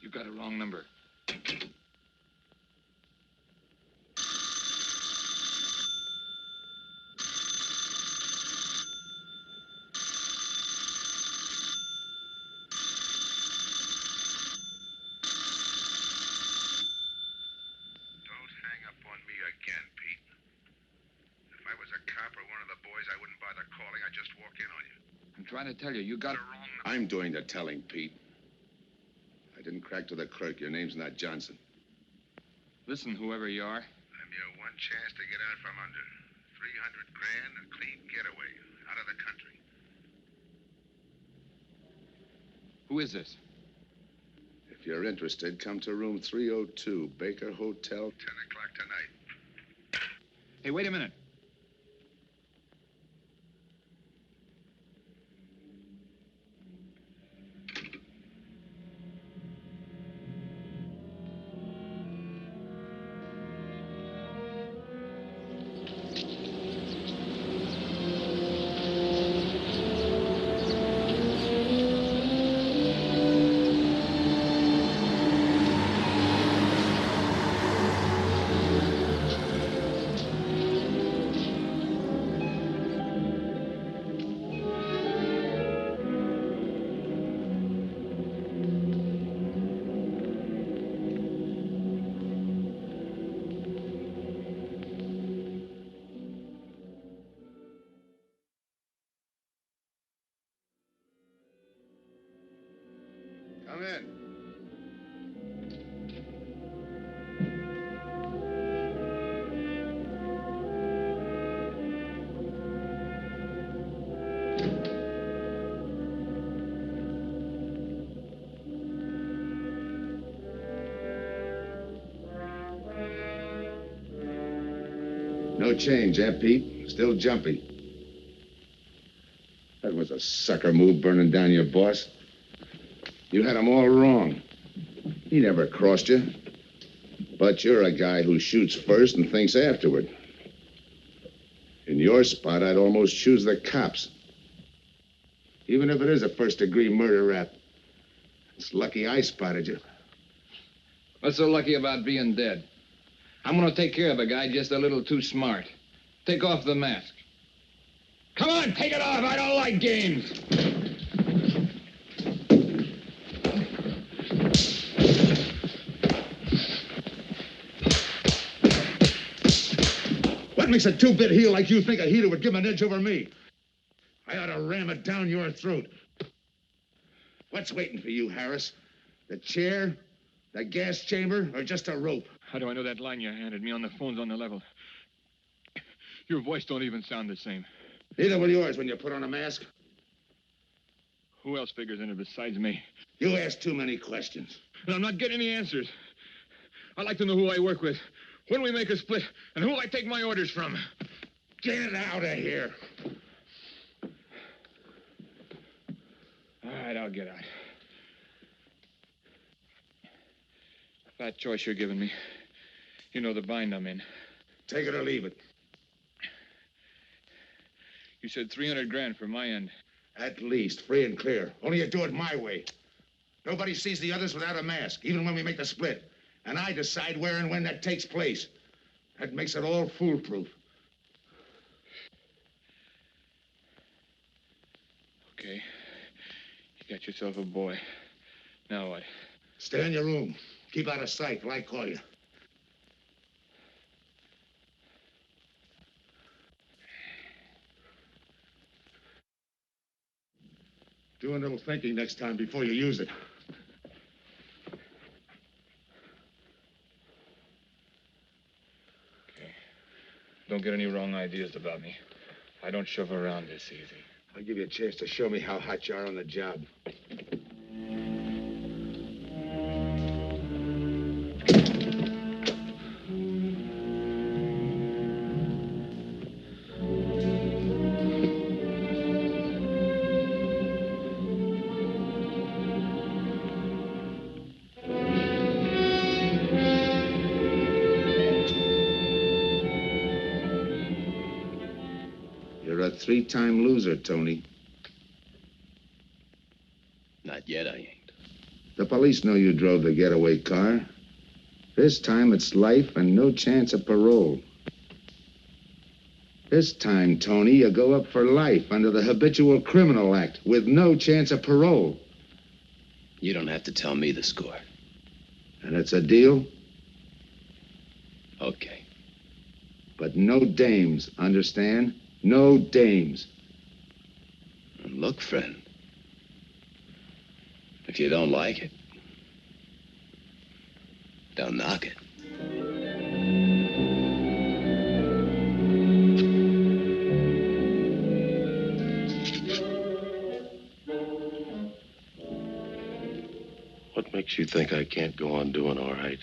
You got a wrong number. I'm trying to tell you, you got it wrong. I'm doing the telling, Pete. I didn't crack to the clerk. Your name's not Johnson. Listen, whoever you are. I'm your one chance to get out from under. 300 grand, a clean getaway, out of the country. Who is this? If you're interested, come to room 302, Baker Hotel. 10 o'clock tonight. Hey, wait a minute. Come in. No change, eh, Pete? Still jumpy. That was a sucker move, burning down your boss. You had him all wrong. He never crossed you. But you're a guy who shoots first and thinks afterward. In your spot, I'd almost choose the cops. Even if it is a first-degree murder rap. It's lucky I spotted you. What's so lucky about being dead? I'm gonna take care of a guy just a little too smart. Take off the mask. Come on, take it off. I don't like games. What makes a two-bit heel like you think a heater would give him an edge over me? I ought to ram it down your throat. What's waiting for you, Harris? The chair, the gas chamber, or just a rope? How do I know that line you handed me on the phone's on the level? Your voice don't even sound the same. Neither will yours when you put on a mask. Who else figures in it besides me? You ask too many questions. And I'm not getting any answers. I'd like to know who I work with, when we make a split, and who I take my orders from. Get out of here. All right, I'll get out. That choice you're giving me. You know the bind I'm in. Take it or leave it. You said 300 grand for my end. At least, free and clear. Only you do it my way. Nobody sees the others without a mask, even when we make the split. And I decide where and when that takes place. That makes it all foolproof. Okay. You got yourself a boy. Now what? Stay in your room. Keep out of sight till I call you. Do a little thinking next time before you use it. Okay. Don't get any wrong ideas about me. I don't shove around this easy. I'll give you a chance to show me how hot you are on the job. You're a 3-time loser, Tony. Not yet, I ain't. The police know you drove the getaway car. This time it's life and no chance of parole. This time, Tony, you go up for life under the Habitual Criminal Act with no chance of parole. You don't have to tell me the score. And it's a deal? Okay. But no dames, understand? No dames. And look, friend, if you don't like it, don't knock it. What makes you think I can't go on doing all right?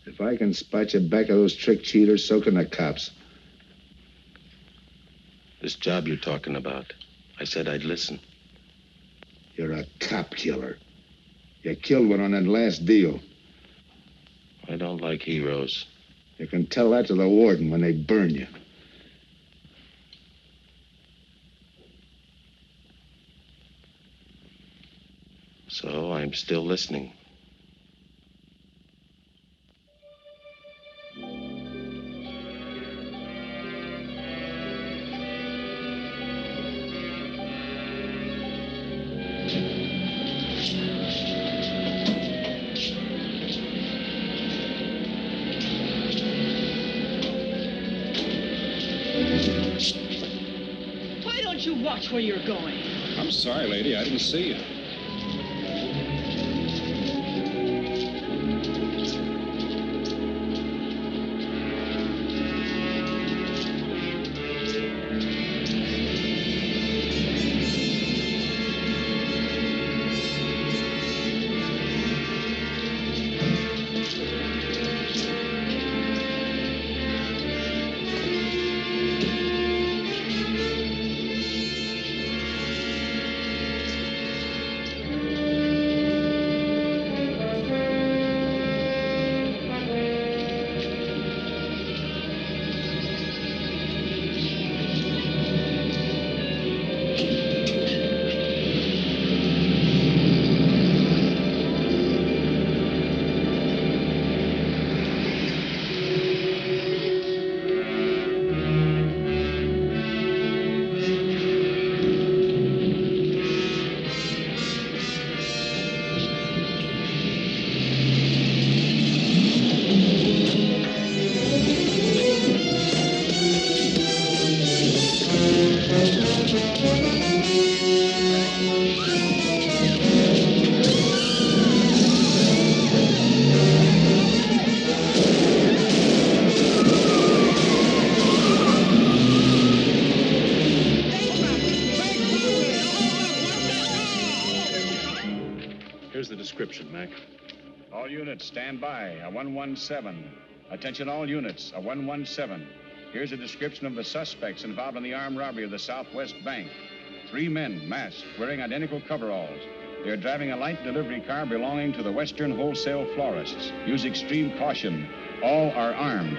If I can spot you back of those trick cheaters, so can the cops. This job you're talking about, I said I'd listen. You're a cop killer. You killed one on that last deal. I don't like heroes. You can tell that to the warden when they burn you. So I'm still listening. Why don't you watch where you're going? I'm sorry, lady. I didn't see you. Here's the description, Mac. All units, stand by. A 117. Attention all units, a 117. Here's a description of the suspects involved in the armed robbery of the Southwest Bank. 3 men, masked, wearing identical coveralls. They're driving a light delivery car belonging to the Western Wholesale Florists. Use extreme caution. All are armed.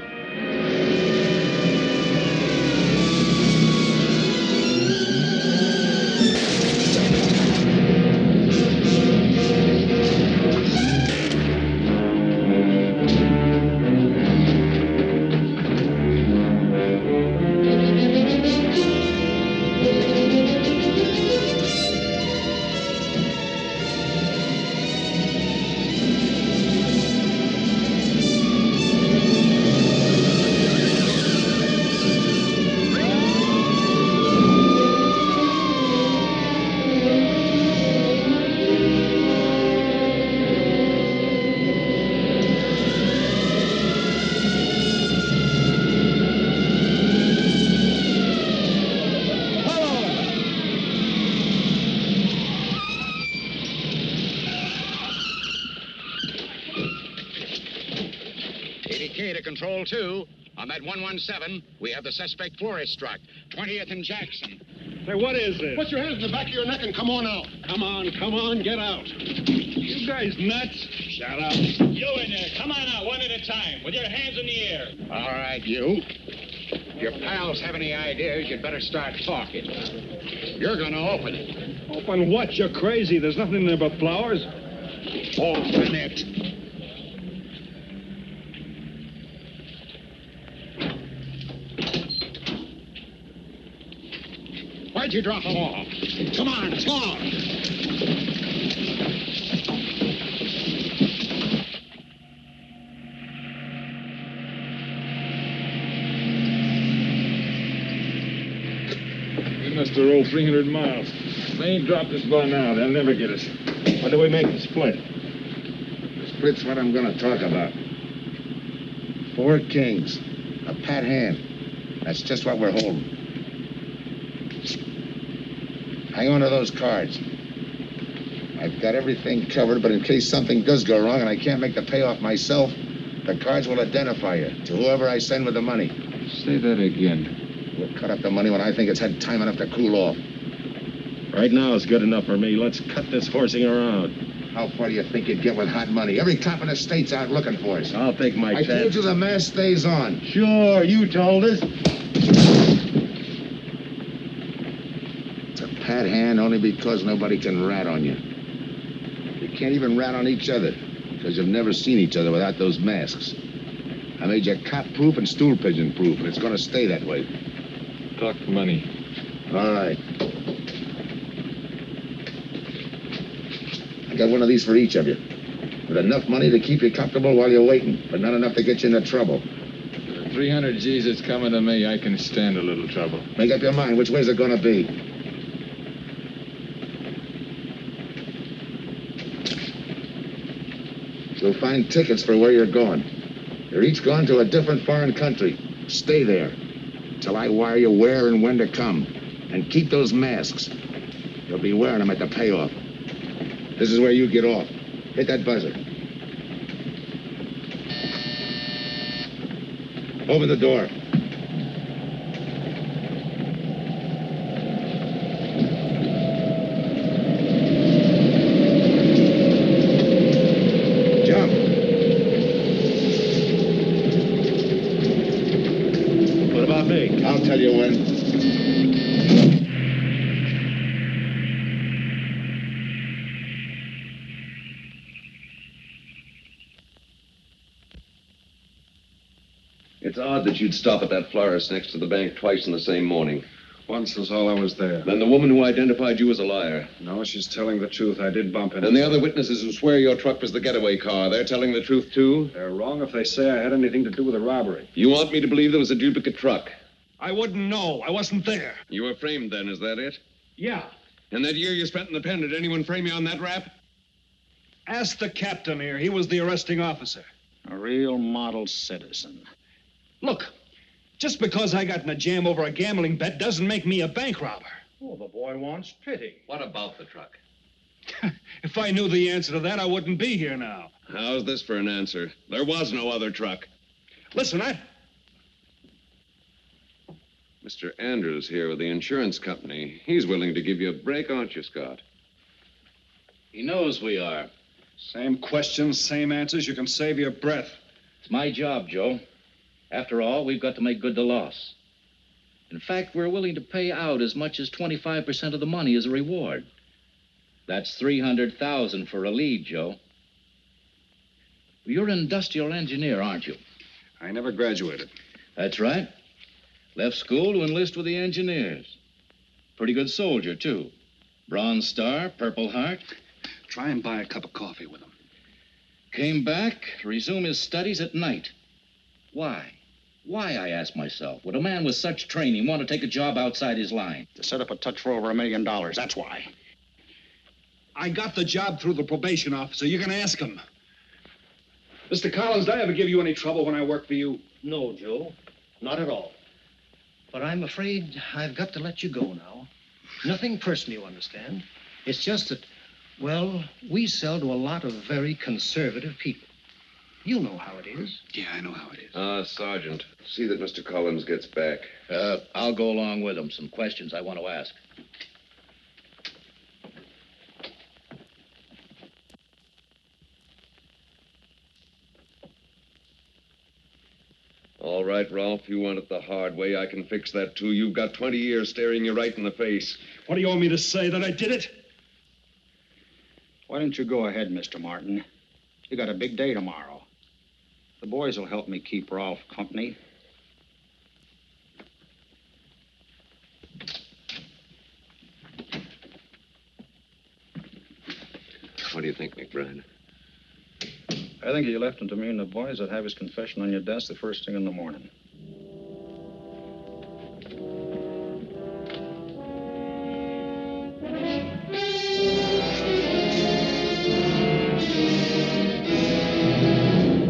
Control 2. On that 117, we have the suspect florist struck. 20th and Jackson. Say, what is this? Put your hands in the back of your neck and come on out. Come on, get out. You guys nuts? Shut up. You in there, come on out one at a time, with your hands in the air. All right, you. your pals have any ideas, you'd better start talking. You're going to open it. Open what? You're crazy. There's nothing in there but flowers. Open it. Why'd you drop them off? Come on, come on. We must have rolled 300 miles. They ain't dropped us by now. They'll never get us. When do we make the split? The split's what I'm going to talk about. 4 kings. A pat hand. That's just what we're holding. Hang on to those cards. I've got everything covered, but in case something does go wrong and I can't make the payoff myself, the cards will identify you to whoever I send with the money. Say that again. We'll cut up the money when I think it's had time enough to cool off. Right now is good enough for me. Let's cut this horsing around. How far do you think you'd get with hot money? Every cop in the state's out looking for us. I'll take my chance. I told you the mask stays on. Sure, you told us. It's a pat hand only because nobody can rat on you. You can't even rat on each other because you've never seen each other without those masks. I made you cop-proof and stool pigeon-proof, and it's going to stay that way. Talk money. All right. I got one of these for each of you. With enough money to keep you comfortable while you're waiting, but not enough to get you into trouble. For 300 G's that's coming to me, I can stand a little trouble. Make up your mind. Which way's it going to be? You'll find tickets for where you're going. You're each going to a different foreign country. Stay there till I wire you where and when to come. And keep those masks. You'll be wearing them at the payoff. This is where you get off. Hit that buzzer. Open the door. Jump. What about me? I'll tell you when. It's odd that you'd stop at that florist next to the bank twice in the same morning. Once was all I was there. Then the woman who identified you as a liar. No, she's telling the truth. I did bump into And the other witnesses who swear your truck was the getaway car, they're telling the truth, too? They're wrong if they say I had anything to do with the robbery. You want me to believe there was a duplicate truck? I wouldn't know. I wasn't there. You were framed then, is that it? Yeah. And that year you spent in the pen, did anyone frame you on that rap? Ask the captain here. He was the arresting officer. A real model citizen. Look, just because I got in a jam over a gambling bet doesn't make me a bank robber. Oh, the boy wants pity. What about the truck? If I knew the answer to that, I wouldn't be here now. How's this for an answer? There was no other truck. Listen, Mr. Andrews here with the insurance company. He's willing to give you a break, aren't you, Scott? He knows we are. Same questions, same answers. You can save your breath. It's my job, Joe. After all, we've got to make good the loss. In fact, we're willing to pay out as much as 25% of the money as a reward. That's $300,000 for a lead, Joe. You're an industrial engineer, aren't you? I never graduated. That's right. Left school to enlist with the engineers. Pretty good soldier, too. Bronze Star, Purple Heart. Try and buy a cup of coffee with him. Came back to resume his studies at night. Why? Why, I ask myself, would a man with such training want to take a job outside his line? To set up a touch for over $1 million, that's why. I got the job through the probation officer. You can ask him. Mr. Collins, did I ever give you any trouble when I worked for you? No, Joe. Not at all. But I'm afraid I've got to let you go now. Nothing personal, you understand. It's just that, well, we sell to a lot of very conservative people. You know how it is. Yeah, I know how it is. Sergeant, see that Mr. Collins gets back. I'll go along with him. Some questions I want to ask. All right, Rolfe, you want it the hard way. I can fix that, too. You've got 20 years staring you right in the face. What do you want me to say, that I did it? Why don't you go ahead, Mr. Martin? You got a big day tomorrow. The boys will help me keep Rolfe company. What do you think, McBride? I think you left him to me and the boys would have his confession on your desk the first thing in the morning.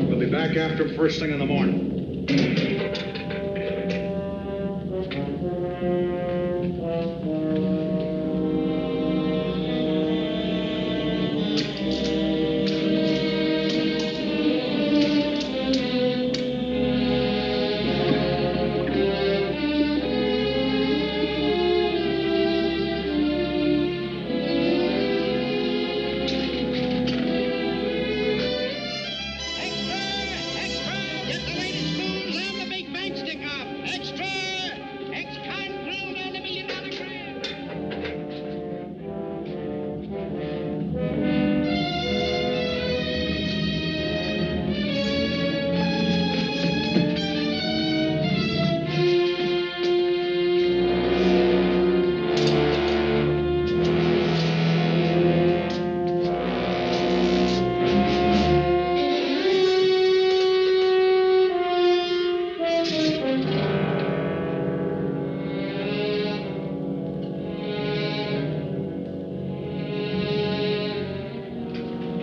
We'll be back after him first thing in the morning.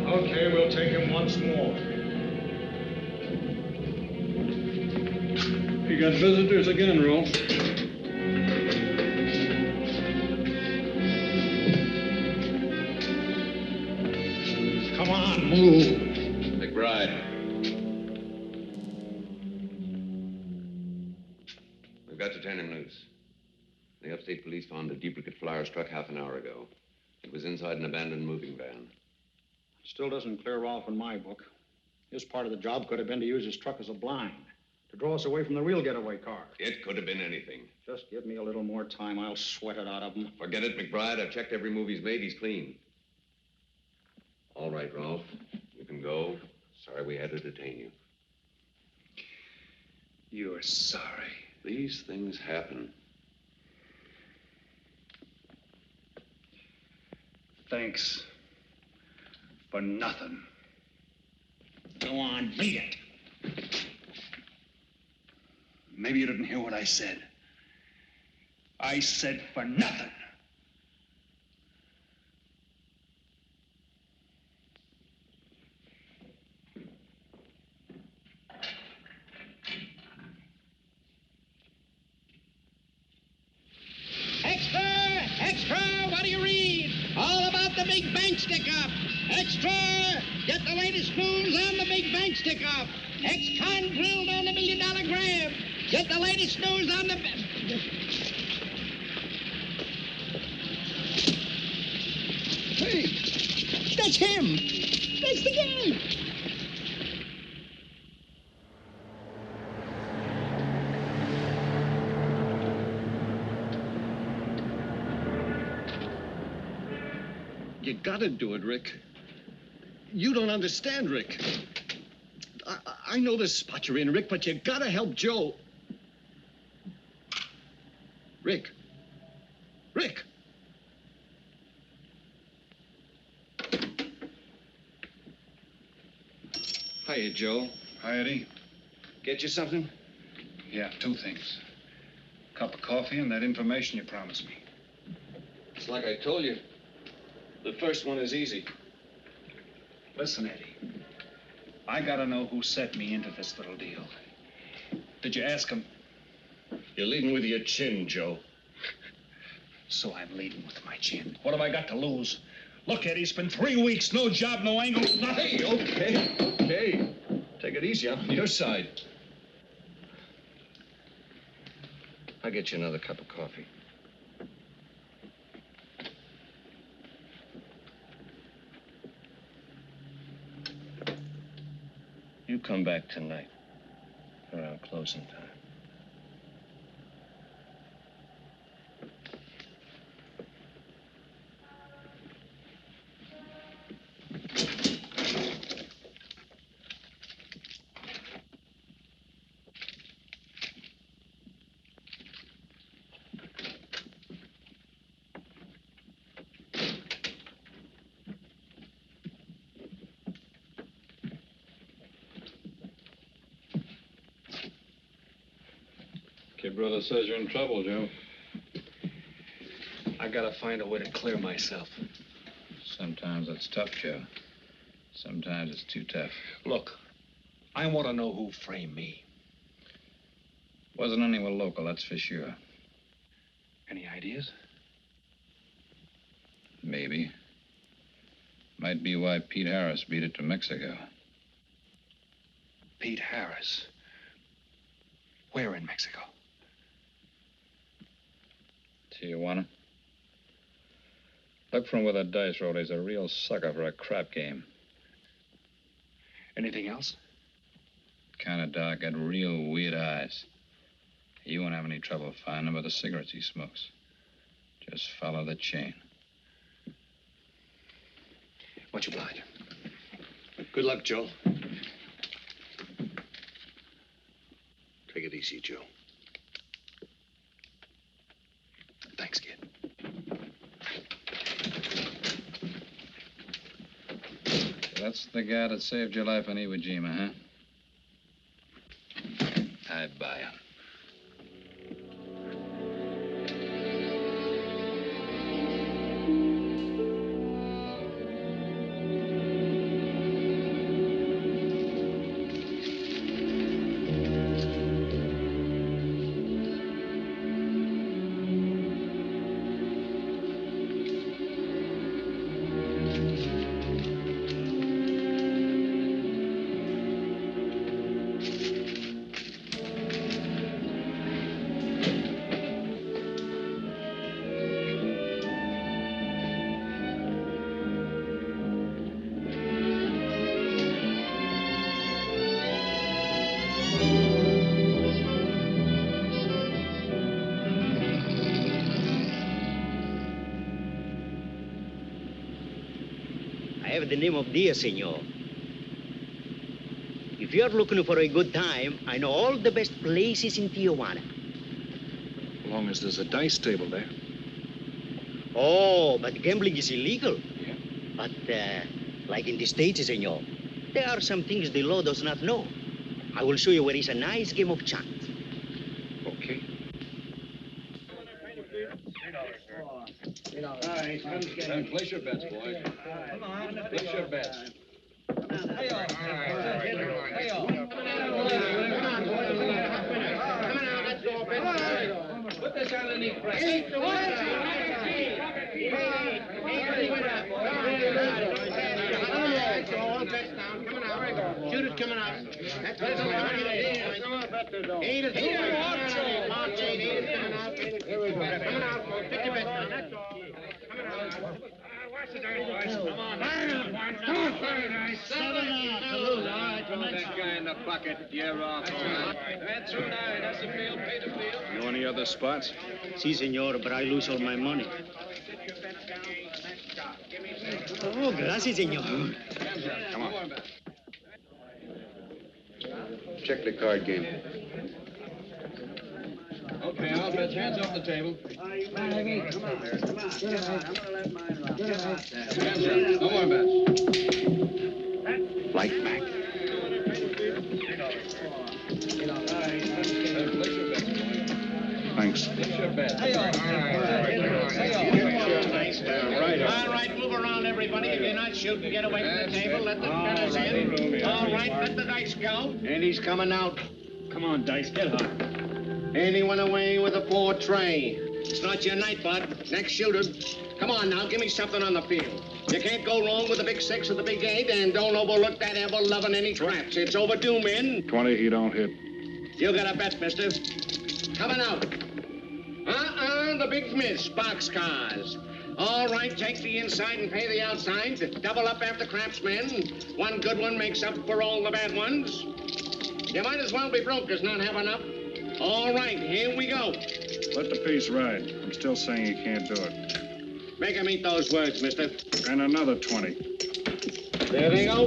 Okay, we'll take him once more. You got visitors again, Rolfe. Come on, move. McBride. We've got to turn him loose. The upstate police found a duplicate flower struck half an hour ago. It was inside an abandoned moving van. Still doesn't clear Rolfe in my book. His part of the job could have been to use his truck as a blind, to draw us away from the real getaway car. It could have been anything. Just give me a little more time. I'll sweat it out of him. Forget it, McBride. I've checked every move he's made. He's clean. All right, Rolfe. You can go. Sorry we had to detain you. You're sorry. These things happen. Thanks. For nothing. Go on, beat it. Maybe you didn't hear what I said. I said for nothing. Extra! Extra! What do you read? All about the big bank stick-up. Extra! Get the latest news on the big bank stick-up. Ex-con drilled on the $1 million grab. Get the latest news on the... Hey, that's him. That's the guy. You gotta do it, Rick. You don't understand, Rick. I know the spot you're in, Rick, but you gotta help Joe. Rick. Rick! Hiya, Joe. Hi, Eddie. Get you something? Yeah, 2 things. Cup of coffee and that information you promised me. It's like I told you. The first one is easy. Listen, Eddie. I gotta know who set me into this little deal. Did you ask him? You're leading with your chin, Joe. So I'm leading with my chin. What have I got to lose? Look, Eddie, it's been 3 weeks. No job, no angle, nothing. Hey, okay. Take it easy. I'm on your side. I'll get you another cup of coffee. You come back tonight around close in time. Your brother says you're in trouble, Joe. I gotta find a way to clear myself. Sometimes it's tough, Joe. Sometimes it's too tough. Look, I want to know who framed me. Wasn't anyone local, that's for sure. Any ideas? Maybe. Might be why Pete Harris beat it to Mexico. Pete Harris? Where in Mexico? Tijuana. Look for him with a dice roll. He's a real sucker for a crap game. Anything else? Kind of dark, got real weird eyes. You won't have any trouble finding him with the cigarettes he smokes. Just follow the chain. Much obliged. Good luck, Joe. Take it easy, Joe. Thanks, kid. That's the guy that saved your life in Iwo Jima, huh? I buy him. I have the name of Diaz, senor. If you're looking for a good time, I know all the best places in Tijuana. As long as there's a dice table there. Oh, but gambling is illegal. Yeah. But, like in the States, senor, there are some things the law does not know. I will show you where is a nice game of chance. Okay. Place your bets, boys. Come on. Place your bets. Hey, Put this underneath press. Shoot it coming out. That's what I'm Eight is coming out. March 8, 8 is coming out. Here we go. Coming out, folks. Pick your bets down. That's all. Coming out. Watch the dice, boys. Come on. Come on, very nice. 7 out. Salute. All right, throw that guy in the bucket. You're off. That's through 9. That's the field. Pay the field. Know any other spots? Si, senor, but I lose all my money. Oh, gracias, senor. Come on. Check the card game. Okay, I'll bet hands off the table. Come on. I'm gonna let mine run. Hands up. No more bets. Light back. Place your bets, boys. Thanks. Place your bets. All right, move around, everybody. If you're not shooting, get away from the table. Let the spinners in. All right, let the dice go. And he's coming out. Come on, Dice, get hot. And he went away with a 4 tray. It's not your night, bud. Next shooter. Come on now, give me something on the field. You can't go wrong with the big 6 or the big 8, and don't overlook that ever-loving any traps. It's overdue, men. 20, he don't hit. You got a bet, mister. Coming out. The big miss, boxcars. All right, take the inside and pay the outside. Double up after craps, men. One good one makes up for all the bad ones. You might as well be broke as not have enough. All right, here we go. Let the piece ride. I'm still saying you can't do it. Make him eat those words, mister. And another 20. There they go.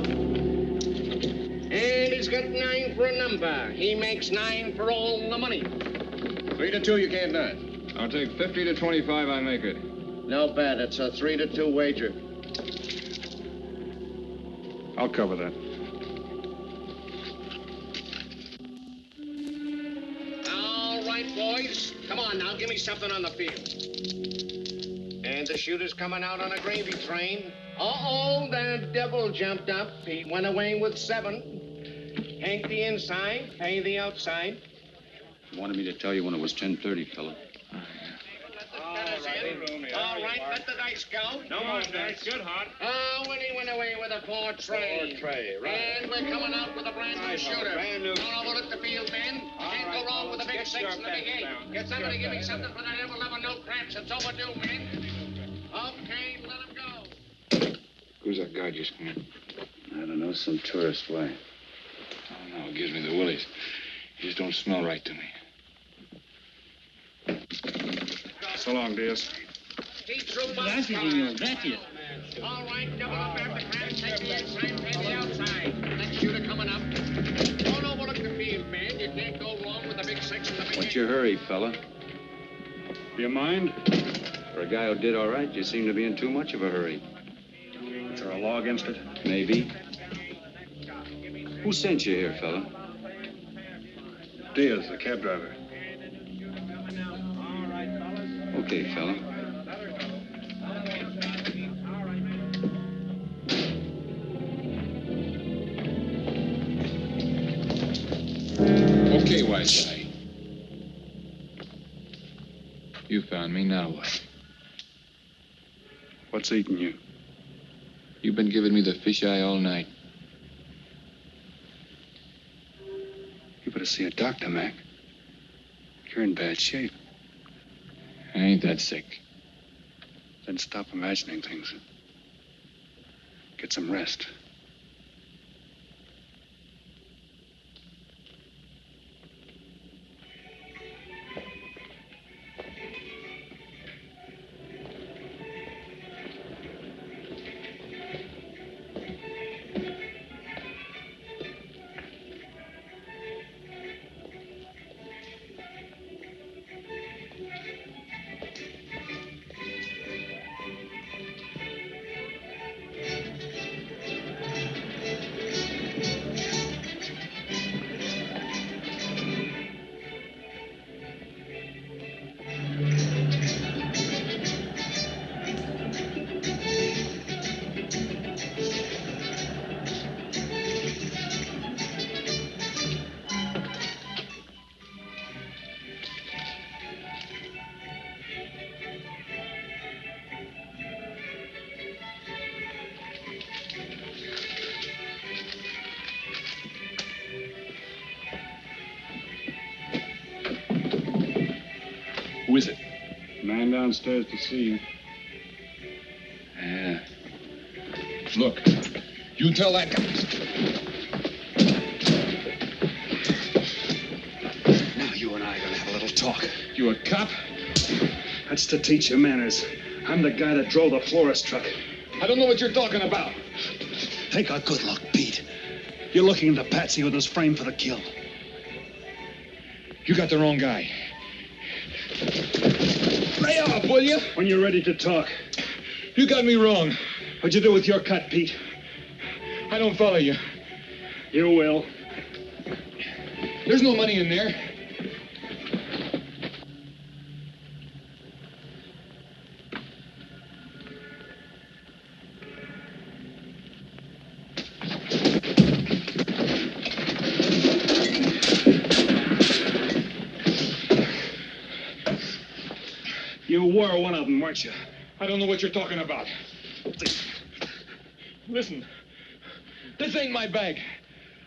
And he's got 9 for a number. He makes 9 for all the money. 3 to 2, you can't do it. I'll take 50 to 25, I make it. No bad. It's a 3 to 2 wager. I'll cover that. All right, boys. Come on now, give me something on the field. And the shooter's coming out on a gravy train. Uh-oh, the devil jumped up. He went away with 7. Hank the inside, pay the outside. You wanted me to tell you when it was 10:30, fella. All right, let the dice go. No more dice. Good, Hart. Oh, and he went away with a 4 tray. 4 tray, right. And we're coming out with a brand new shooter. Brand new. Don't overlook the field, men. Can't go wrong with a big 6 and a big 8. Get somebody to give me something for that ever-loving no craps. It's overdue, men. Okay, let him go. Who's that guy just come in? I don't know, some tourist way. I don't know. It gives me the willies. He just don't smell right to me. So long, Diaz. Gracias, senor. Gracias. All right, double up after craps. Take the inside, pay the outside. Next shooter coming up. Don't overlook the field, man. You can't go wrong with the big 6 and the big 8. What's your hurry, fella? Do you mind? For a guy who did all right, you seem to be in too much of a hurry. Is there a law against it? Maybe. Who sent you here, fella? Diaz, the cab driver. Okay, fella. Okay, wise guy. You found me, now what? What's eating you? You've been giving me the fisheye all night. You better see a doctor, Mac. You're in bad shape. I ain't that sick. Then stop imagining things. Get some rest. Who is it? Man downstairs to see you. Yeah. Look, you tell that guy. Now you and I are going to have a little talk. You a cop? That's to teach you manners. I'm the guy that drove the florist truck. I don't know what you're talking about. Take a good look, Pete. You're looking into Patsy with his frame for the kill. You got the wrong guy. Lay off, will you? When you're ready to talk. You got me wrong. What'd you do with your cut, Pete? I don't follow you. You will. There's no money in there. You were one of them, weren't you? I don't know what you're talking about. Listen, this ain't my bag.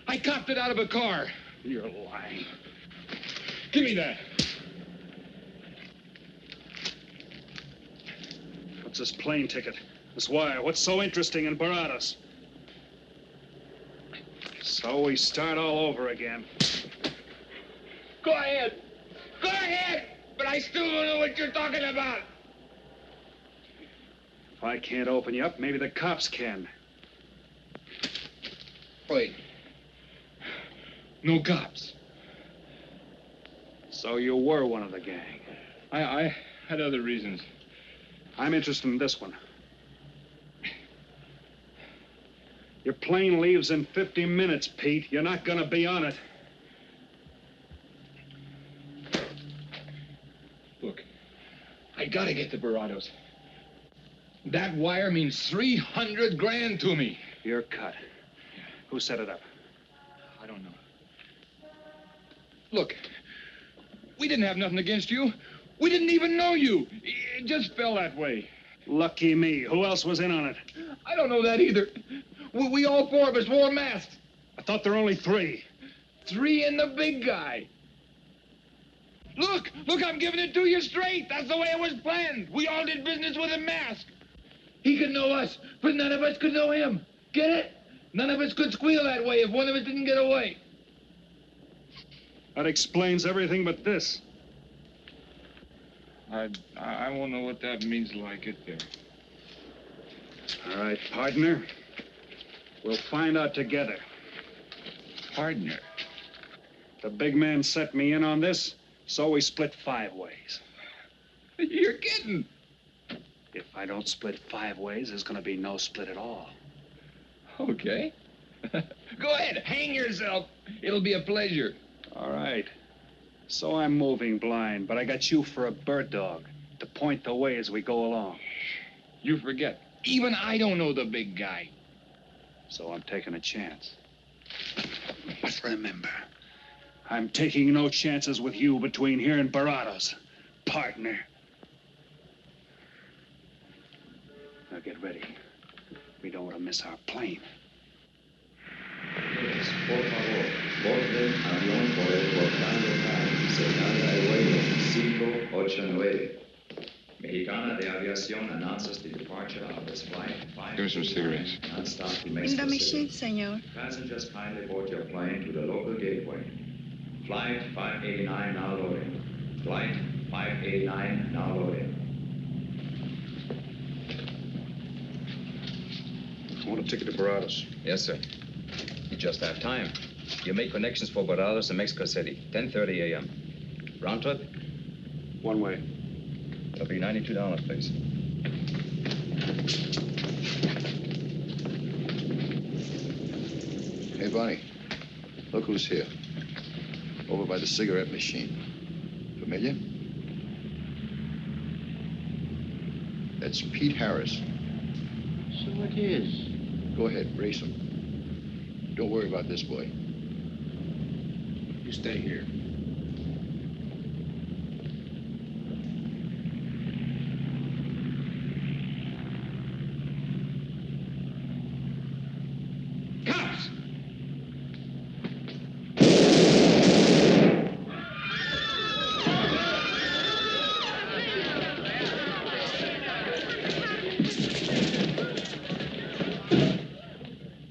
I copped it out of a car. You're lying. Give me that. What's this plane ticket? This wire? What's so interesting in Baradas? So we start all over again. Go ahead. Go ahead. But I still don't know what you're talking about. If I can't open you up, maybe the cops can. Wait. No cops. So you were one of the gang. I had other reasons. I'm interested in this one. Your plane leaves in 50 minutes, Pete. You're not gonna be on it. Look, I gotta get to Barados. That wire means 300 grand to me. You're cut. Who set it up? I don't know. Look, we didn't have nothing against you. We didn't even know you. It just fell that way. Lucky me. Who else was in on it? I don't know that either. We all four of us wore masks. I thought there were only 3. 3 and the big guy. Look, I'm giving it to you straight. That's the way it was planned. We all did business with a mask. He could know us, but none of us could know him. Get it? None of us could squeal that way if one of us didn't get away. That explains everything but this. I won't know what that means till I get there. All right, partner. We'll find out together. Partner? The big man set me in on this, so we split 5 ways. You're kidding. If I don't split 5 ways, there's gonna be no split at all. Okay. Go ahead, hang yourself. It'll be a pleasure. All right. So I'm moving blind, but I got you for a bird dog to point the way as we go along. You forget. Even I don't know the big guy. So I'm taking a chance. But remember, I'm taking no chances with you between here and Barados, partner. Now get ready. We don't want to miss our plane. Por favor, borde avión por el portal local, señal de vuelo 589. Mexicana de Aviación announces the departure of this flight. Give me some cigarettes. Non-stop to In the Mexico machine, City. senor. Passengers kindly board your plane to the local gateway. Flight 589 now loading. Flight 589 now loading. I want a ticket to Barados. Yes, sir. You just have time. You make connections for Barados and Mexico City, 10:30 a.m. Round trip? One way. It'll be $92, please. Hey, Bonnie. Look who's here. Over by the cigarette machine. Familiar? That's Pete Harris. So it is. Go ahead, race him. Don't worry about this boy. You stay here. Cops!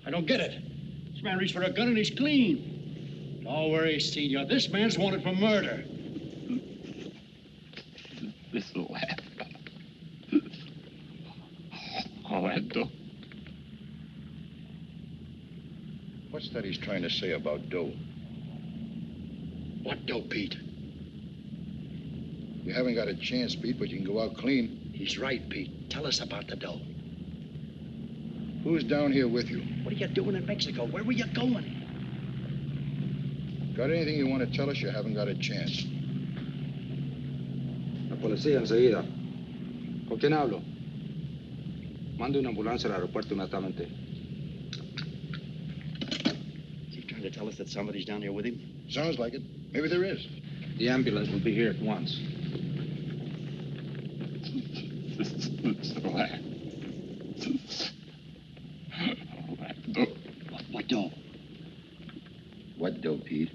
I don't get it. This man reached for a gun and he's clean. Don't worry, Senor. This man's wanted for murder. This'll happen. All that dough. What's that he's trying to say about dough? What dough, Pete? You haven't got a chance, Pete, but you can go out clean. He's right, Pete. Tell us about the dough. Who's down here with you? What are you doing in Mexico? Where were you going? Got anything you want to tell us? You haven't got a chance. La policía enseguida. ¿Con quién hablo? Mande una ambulancia al aeropuerto inmediatamente. Is he trying to tell us that somebody's down here with him? Sounds like it. Maybe there is. The ambulance will be here at once. What dough? What dough, Pete?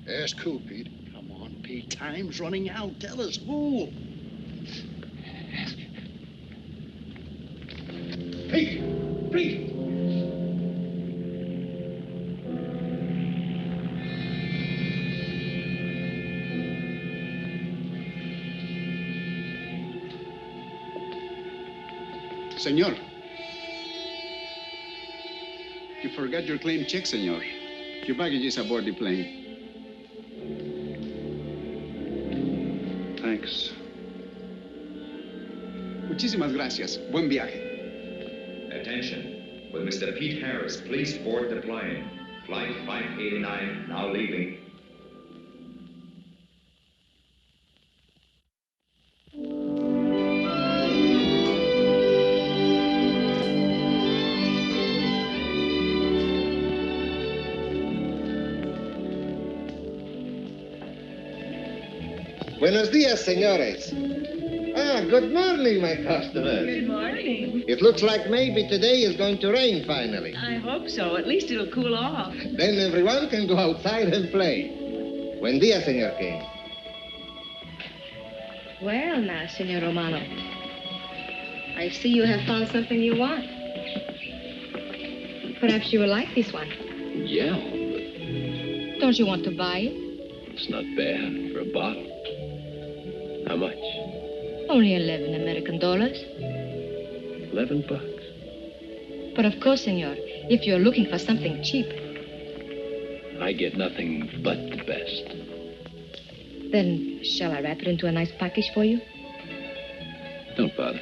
Ask who, Pete? Come on, Pete. Time's running out. Tell us who. Take! Senor. You forgot your claim check, senor. Your baggage is aboard the plane. Thanks. Muchísimas gracias. Buen viaje. Attention. Will Mr. Pete Harris please board the plane? Flight 589 now leaving. Buenos dias, senores. Good morning, my customers. Good morning. It looks like maybe today is going to rain finally. I hope so. At least it'll cool off. Then everyone can go outside and play. Buen dia, Senor Kane. Well, now, Senor Romano, I see you have found something you want. Perhaps you will like this one. Yeah, Don't you want to buy it? it's not bad for a bottle. How much? Only 11 American dollars. $11. But of course, senor, if you're looking for something cheap, I get nothing but the best. then shall I wrap it into a nice package for you? Don't bother.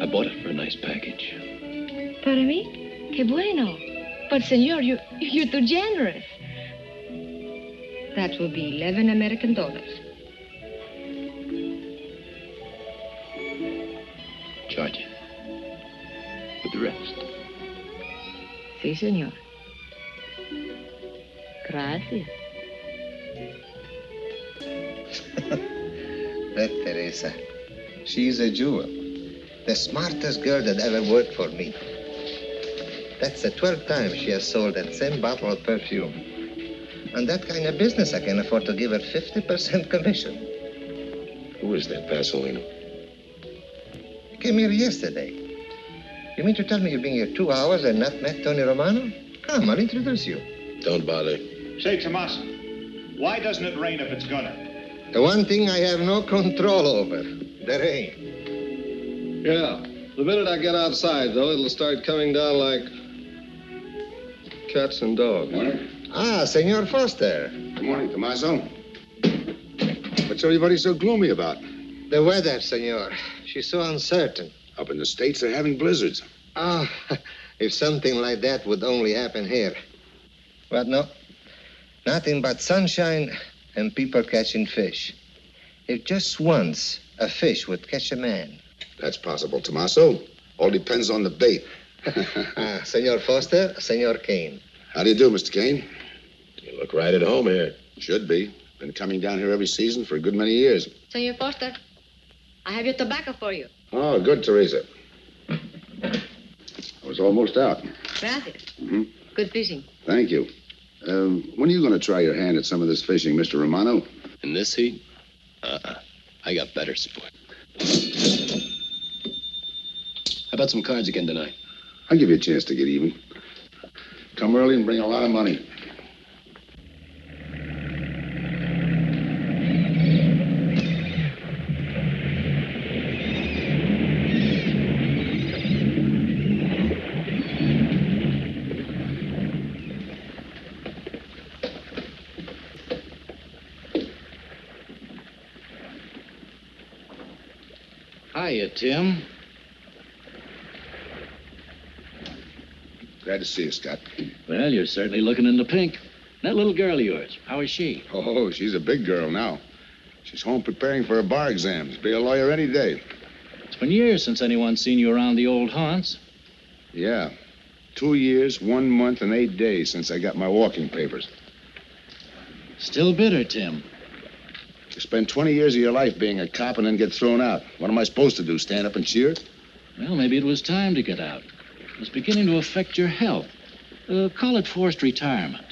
I bought it for a nice package. Para mí? Que bueno. But, senor, you're too generous. That will be 11 American dollars. Charge it. With the rest. Sí, senor. Gracias. That Teresa, she's a jewel. The smartest girl that ever worked for me. That's the 12th time she has sold that same bottle of perfume. On that kind of business, I can afford to give her 50% commission. Who is that Vaseline? Came here yesterday. You mean to tell me you've been here 2 hours and not met Tony Romano? Come, I'll introduce you. Don't bother. Say, Tomas, why doesn't it rain if it's gonna? The one thing I have no control over, the rain. Yeah. The minute I get outside, though, it'll start coming down like cats and dogs. Ah, Senor Foster. Good morning, Tommaso. What's everybody so gloomy about? The weather, senor. She's so uncertain. Up in the States, they're having blizzards. Ah, if something like that would only happen here. But no, nothing but sunshine and people catching fish. If just once a fish would catch a man. That's possible, Tommaso. All depends on the bait. Senor Foster, Senor Kane. How do you do, Mr. Kane? You look right at home here. Should be. Been coming down here every season for a good many years. Senor Foster, I have your tobacco for you. Oh, good, Teresa. I was almost out. Gracias. Mm-hmm. Good fishing. Thank you. When are you going to try your hand at some of this fishing, Mr. Romano? In this heat? I got better sport. How about some cards again tonight? I'll give you a chance to get even. Come early and bring a lot of money. Hiya, Tim. Glad to see you, Scott. Well, you're certainly looking in the pink. That little girl of yours, how is she? Oh, she's a big girl now. She's home preparing for her bar exams. Be a lawyer any day. It's been years since anyone's seen you around the old haunts. Yeah. 2 years, 1 month, and 8 days since I got my walking papers. Still bitter, Tim. You spend 20 years of your life being a cop and then get thrown out. What am I supposed to do, stand up and cheer? Well, maybe it was time to get out. It was beginning to affect your health. Call it forced retirement.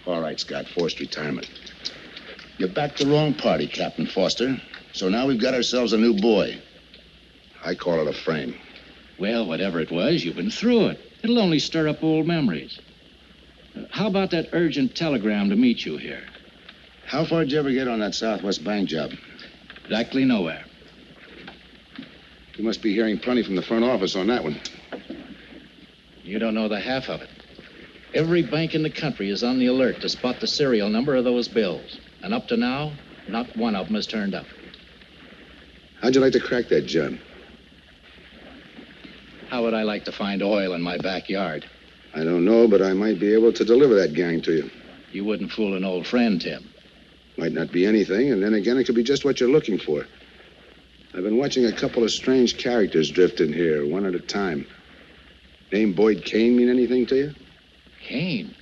All right, Scott, forced retirement. You backed the wrong party, Captain Foster. So now we've got ourselves a new boy. I call it a frame. Well, whatever it was, you've been through it. It'll only stir up old memories. How about that urgent telegram to meet you here? How far did you ever get on that Southwest Bank job? Exactly nowhere. You must be hearing plenty from the front office on that one. You don't know the half of it. Every bank in the country is on the alert to spot the serial number of those bills. And up to now, not one of them has turned up. How'd you like to crack that job? How would I like to find oil in my backyard? I don't know, but I might be able to deliver that gang to you. You wouldn't fool an old friend, Tim. Might not be anything, and then again, it could be just what you're looking for. I've been watching a couple of strange characters drift in here, one at a time. Name Boyd Kane mean anything to you? Kane?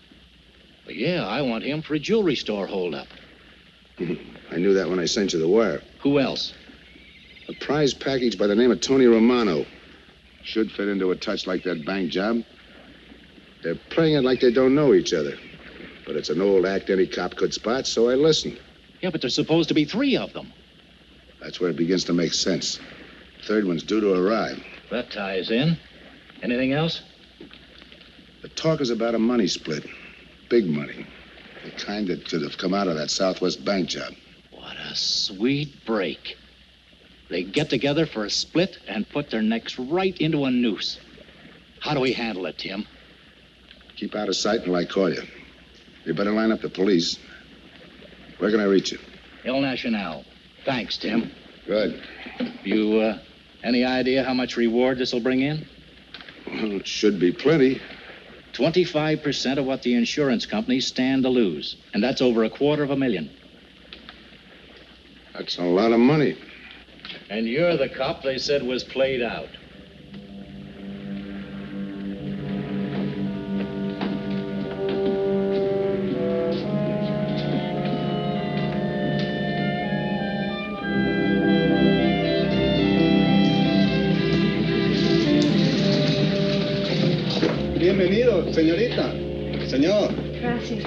Well, yeah, I want him for a jewelry store holdup. I knew that when I sent you the wire. Who else? A prize package by the name of Tony Romano. Should fit into a touch like that bank job. They're playing it like they don't know each other. But it's an old act any cop could spot, so I listened. Yeah, but there's supposed to be 3 of them. That's where it begins to make sense. Third one's due to arrive. That ties in. Anything else? The talk is about a money split. Big money. The kind that could have come out of that Southwest Bank job. What a sweet break. They get together for a split and put their necks right into a noose. How do we handle it, Tim? Keep out of sight until I call you. You better line up the police. Where can I reach you? El Nacional. Thanks, Tim. Good. You, any idea how much reward this will bring in? Well, it should be plenty. 25% of what the insurance companies stand to lose. And that's over $250,000. That's a lot of money. And you're the cop they said was played out. Bienvenido, señorita. Señor. Gracias.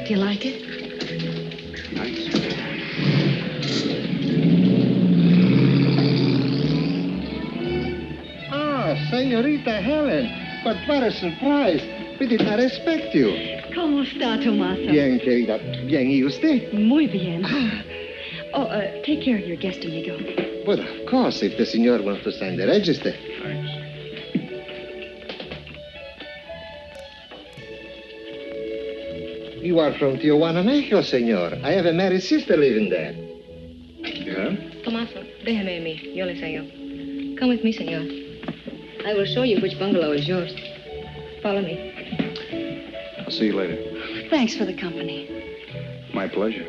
Do you like it? Nice. Ah, señorita Helen. But what a surprise. We did not expect you. ¿Cómo está, Tomaso? Bien, querida. Bien, ¿y usted? Muy bien. Oh, take care of your guest, amigo. But of course, if the señor wants to sign the register. Thanks. You are from Tijuana, Mexico, señor. I have a married sister living there. Yeah? Tomaso, déjeme a mí. Yo le enseño. Come with me, señor. I will show you which bungalow is yours. Follow me. I'll see you later. Thanks for the company. My pleasure.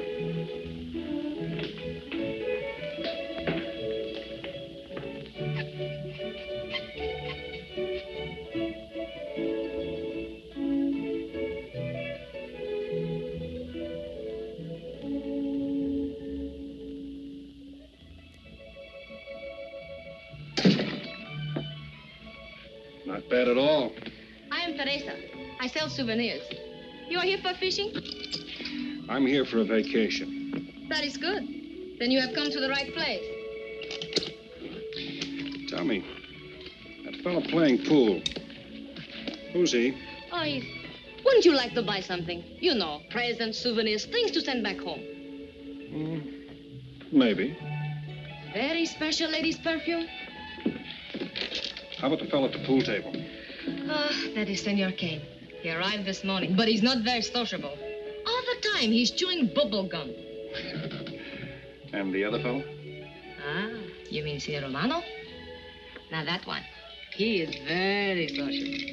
Not bad at all. I am Teresa. I sell souvenirs. You are here for fishing? I'm here for a vacation. That is good. Then you have come to the right place. Tell me, that fella playing pool, who's he? Oh, wouldn't you like to buy something? You know, presents, souvenirs, things to send back home. Maybe. Very special ladies' perfume. How about the fella at the pool table? That is Senor Kane. He arrived this morning, but he's not very sociable. All the time, he's chewing bubble gum. And the other fellow? Ah, you mean Senor Romano? Now that one, he is very sociable.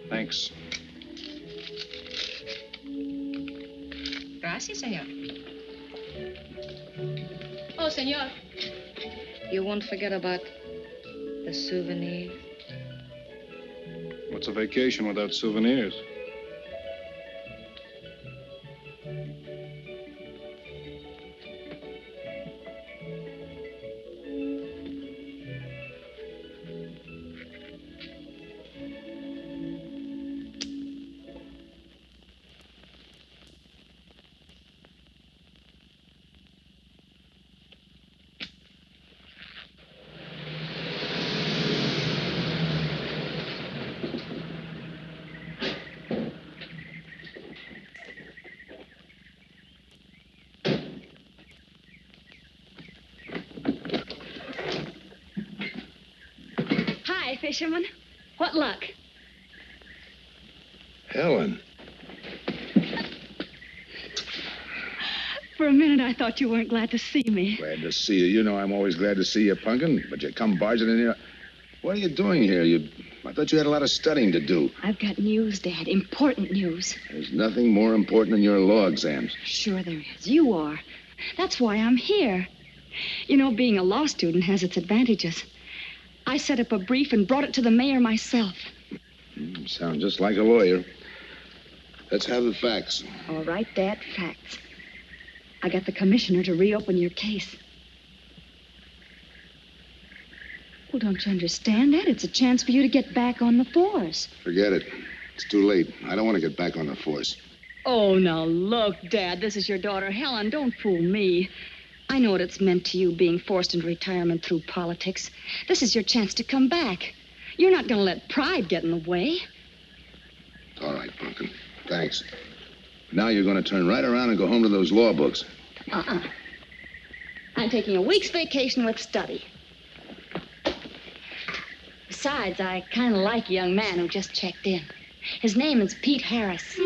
Thanks. Gracias, senor. Oh, senor. You won't forget about the souvenir. What's a vacation without souvenirs? Hi, fisherman. What luck? Helen. For a minute, I thought you weren't glad to see me. Glad to see you. You know I'm always glad to see you, Punkin, but you come barging in here. What are you doing here? I thought you had a lot of studying to do. I've got news, Dad. Important news. There's nothing more important than your law exams. Sure there is. You are. That's why I'm here. You know, being a law student has its advantages. I set up a brief and brought it to the mayor myself. Sound just like a lawyer. Let's have the facts. All right, Dad, facts. I got the commissioner to reopen your case. Well, don't you understand that? It's a chance for you to get back on the force. Forget it. It's too late. I don't want to get back on the force. Oh, now look, Dad, this is your daughter, Helen. Don't fool me. I know what it's meant to you being forced into retirement through politics. This is your chance to come back. You're not going to let pride get in the way. All right, Pumpkin. Thanks. Now you're going to turn right around and go home to those law books. I'm taking a week's vacation with study. Besides, I kind of like a young man who just checked in. His name is Pete Harris.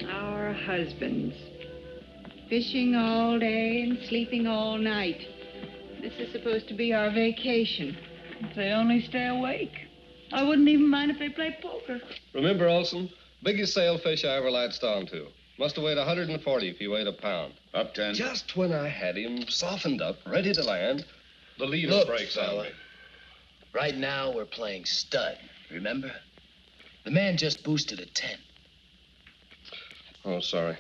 Our husbands. Fishing all day and sleeping all night. This is supposed to be our vacation. If they only stay awake. I wouldn't even mind if they play poker. Remember, Olson, biggest sailfish I ever latched onto. Must have weighed 140 if he weighed a pound. Up 10. Just when I had him softened up, ready to land, the leader Look, breaks on fella. me. Right now, we're playing stud, remember? The man just boosted a 10. Oh, sorry.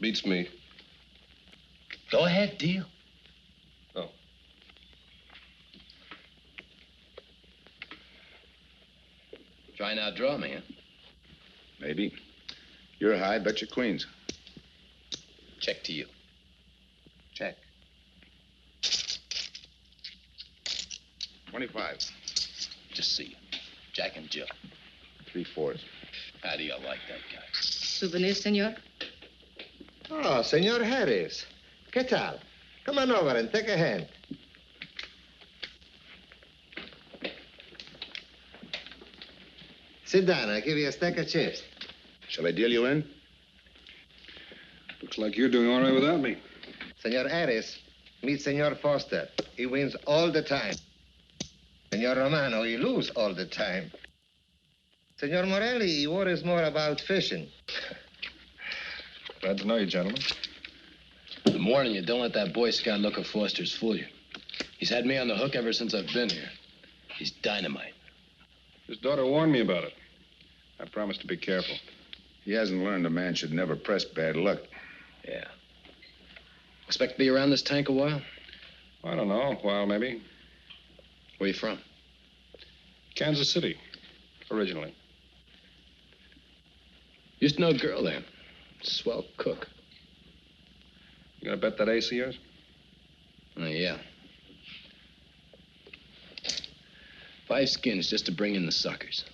Beats me. Go ahead, deal. Oh. Try and outdraw me, huh? Maybe. You're high, bet your queens. Check to you. Check. 25. Just see you. Jack and Jill. 3/4. How do you like that guy? Souvenirs, senor? Oh, Senor Harris. ¿Qué tal? Come on over and take a hand. Sit down. I'll give you a stack of chips. Shall I deal you in? Looks like you're doing all right without me. Senor Harris, meet Senor Foster. He wins all the time. Senor Romano, he lose all the time. Senor Morelli, he worries more about fishing. Glad to know you, gentlemen. I'm warning you, don't let that Boy Scout look of Foster's fool you. He's had me on the hook ever since I've been here. He's dynamite. His daughter warned me about it. I promised to be careful. He hasn't learned a man should never press bad luck. Yeah. Expect to be around this tank a while? I don't know, a while maybe. Where you from? Kansas City, originally. Used to know a girl there. Swell cook. You gonna bet that ace of yours? Yeah. 5 skins just to bring in the suckers.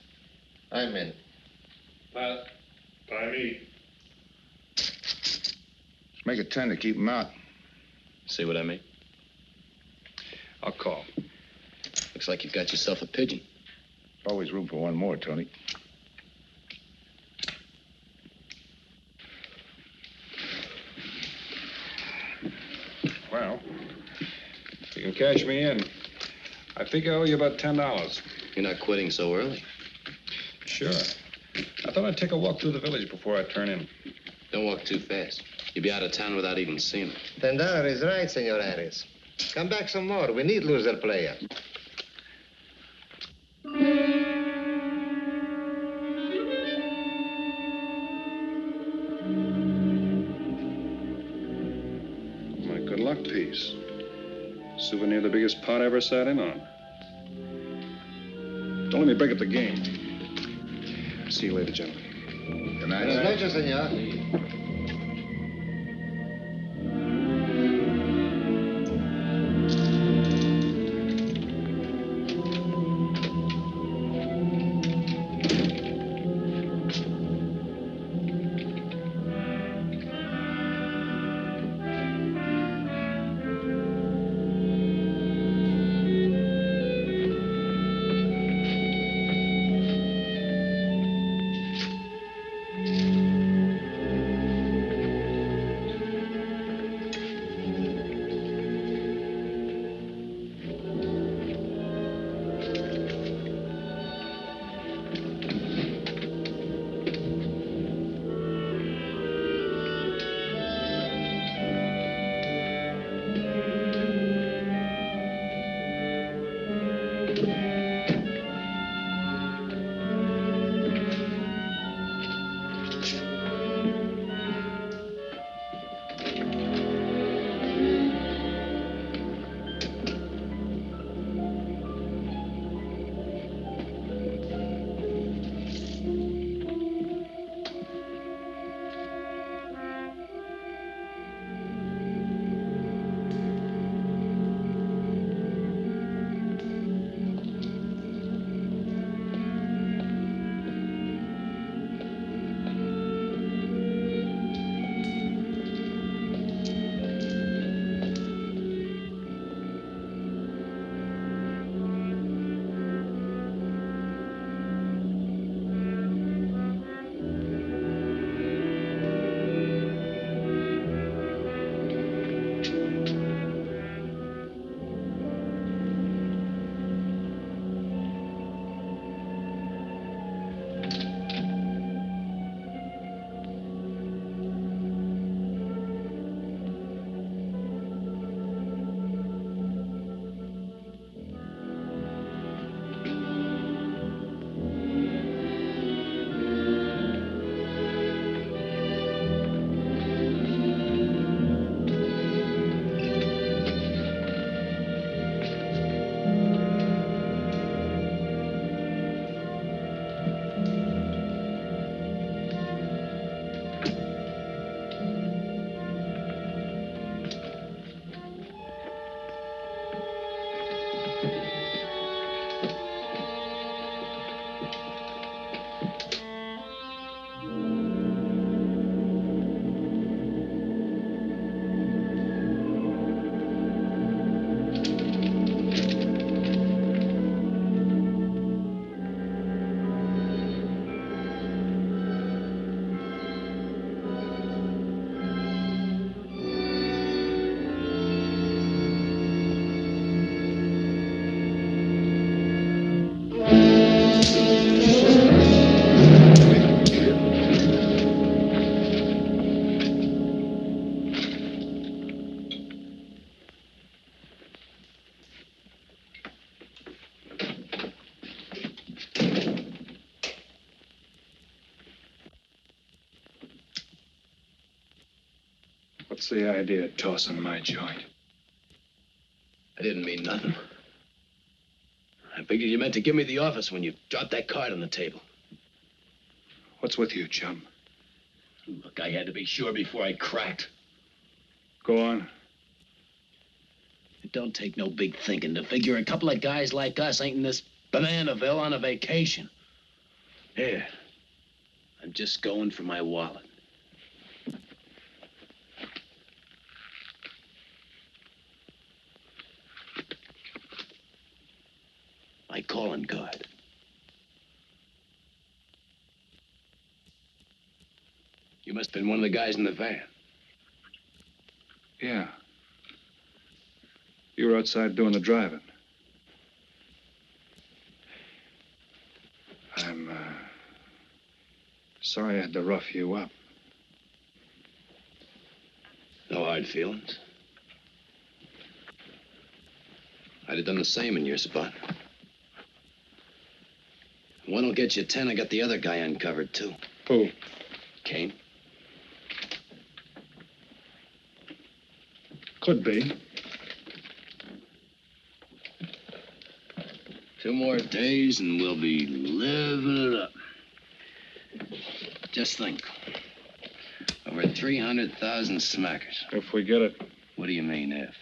I'm in. Pat, by me. Let's make it 10 to keep him out. See what I mean? I'll call. Looks like you've got yourself a pigeon. Always room for one more, Tony. Well, you can cash me in. I think I owe you about $10. You're not quitting so early. Sure. I thought I'd take a walk through the village before I turn in. Don't walk too fast. You'll be out of town without even seeing it. $10 is right, Senor Harris. Come back some more. We need loser player. My good luck piece. Souvenir the biggest pot I ever sat in on. Don't let me break up the game. See you later, gentlemen. Good night. Buenas noches, senor. What's the idea of tossing my joint? I didn't mean nothing. I figured you meant to give me the office when you dropped that card on the table. What's with you, chum? Look, I had to be sure before I cracked. Go on. It don't take no big thinking to figure a couple of guys like us ain't in this Bananaville on a vacation. Here, I'm just going for my wallet. My calling card. You must have been one of the guys in the van. Yeah. You were outside doing the driving. I'm, sorry I had to rough you up. No hard feelings. I'd have done the same in your spot. One'll get you 10. I got the other guy uncovered, too. Who? Kane. Could be. 2 more days and we'll be living it up. Just think. Over 300,000 smackers. If we get it. What do you mean, if?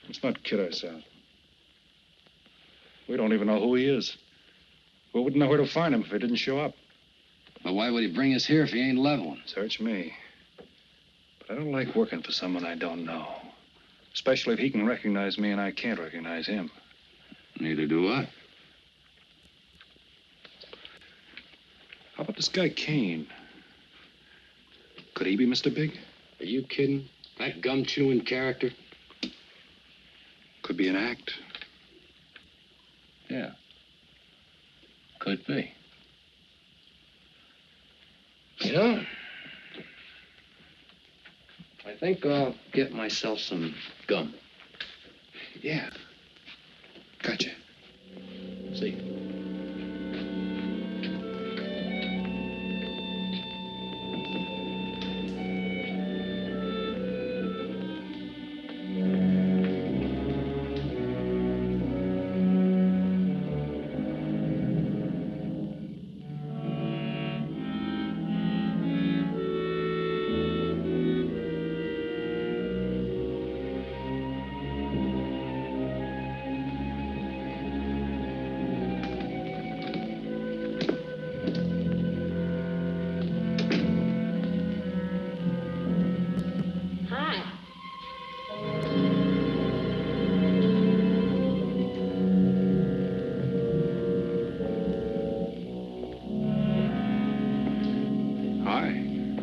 Let's not kid ourselves. We don't even know who he is. We wouldn't know where to find him if he didn't show up. But why would he bring us here if he ain't leveling? Search me. But I don't like working for someone I don't know. Especially if he can recognize me and I can't recognize him. Neither do I. How about this guy Kane? Could he be Mr. Big? Are you kidding? That gum-chewing character? Could be an act. Yeah. Could be. You know, I think I'll get myself some gum. Yeah. Gotcha. See.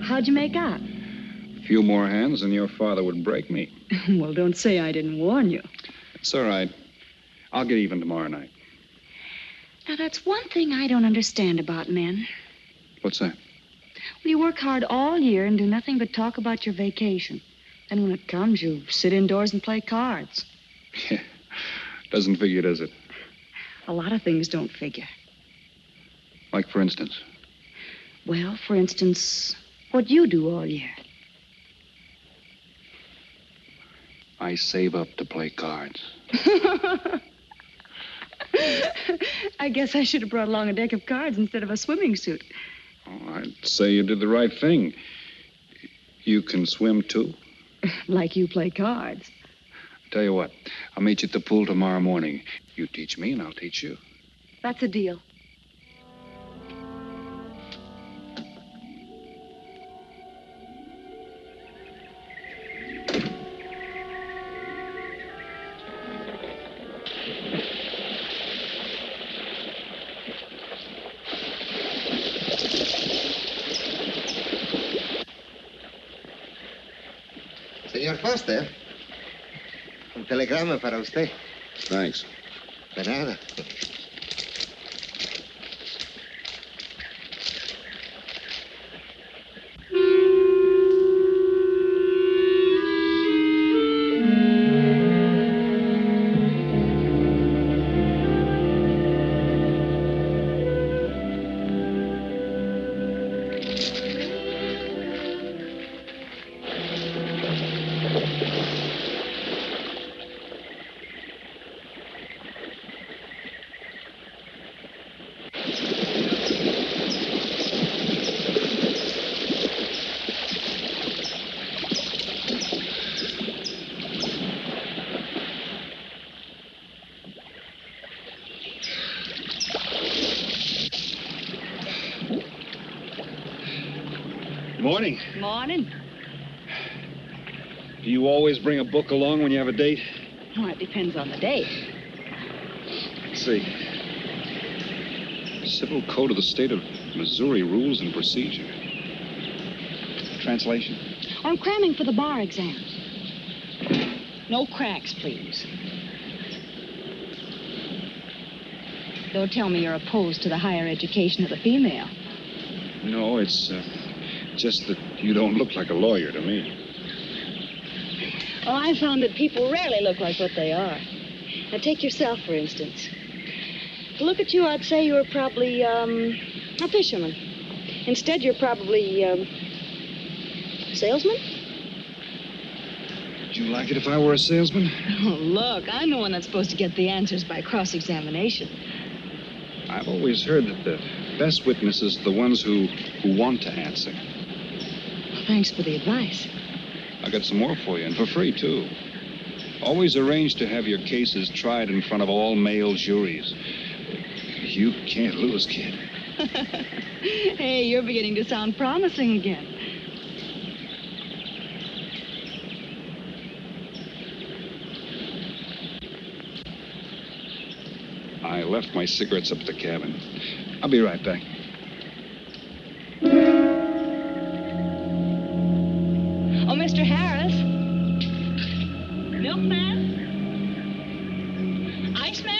How'd you make out? A few more hands and your father would break me. Well, don't say I didn't warn you. It's all right. I'll get even tomorrow night. Now, that's one thing I don't understand about men. What's that? Well, you work hard all year and do nothing but talk about your vacation. Then when it comes, you sit indoors and play cards. Yeah. Doesn't figure, does it? A lot of things don't figure. Like, for instance? Well, for instance, what you do all year. I save up to play cards. I guess I should have brought along a deck of cards instead of a swimming suit. Oh, I'd say you did the right thing. You can swim, too? Like you play cards. Tell you what, I'll meet you at the pool tomorrow morning. You teach me and I'll teach you. That's a deal. Señor Foster, un telegrama para usted. Thanks. De nada. Morning. Morning. Do you always bring a book along when you have a date? Well, it depends on the date. Let's see. Civil Code of the State of Missouri Rules and Procedure. Translation? I'm cramming for the bar exam. No cracks, please. Don't tell me you're opposed to the higher education of the female. No, it's just that you don't look like a lawyer to me. Well, I found that people rarely look like what they are. Now, take yourself, for instance. To look at you, I'd say you were probably, a fisherman. Instead, you're probably, salesman? Would you like it if I were a salesman? Oh, look, I'm the one that's supposed to get the answers by cross-examination. I've always heard that the best witnesses are the ones who want to answer. Well, thanks for the advice. I got some more for you, and for free, too. Always arrange to have your cases tried in front of all male juries. You can't lose, kid. Hey, you're beginning to sound promising again. I left my cigarettes up at the cabin. I'll be right back. Oh, Mr. Harris. Milkman? Iceman?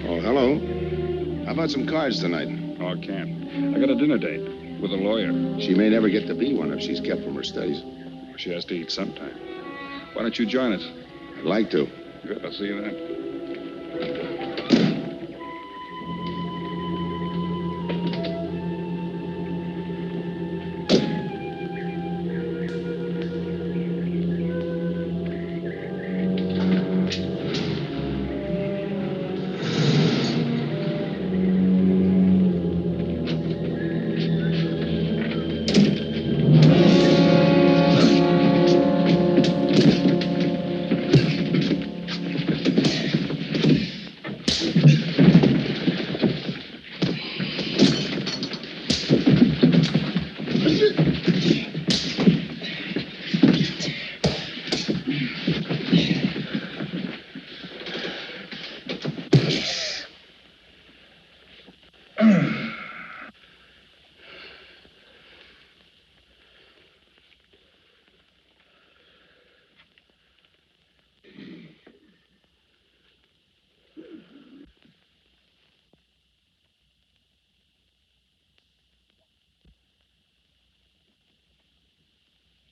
Oh, hello. How about some cards tonight? Oh, I can't. I got a dinner date with a lawyer. She may never get to be one if she's kept from her studies. She has to eat sometime. Why don't you join us? I'd like to. Good, I'll see you then.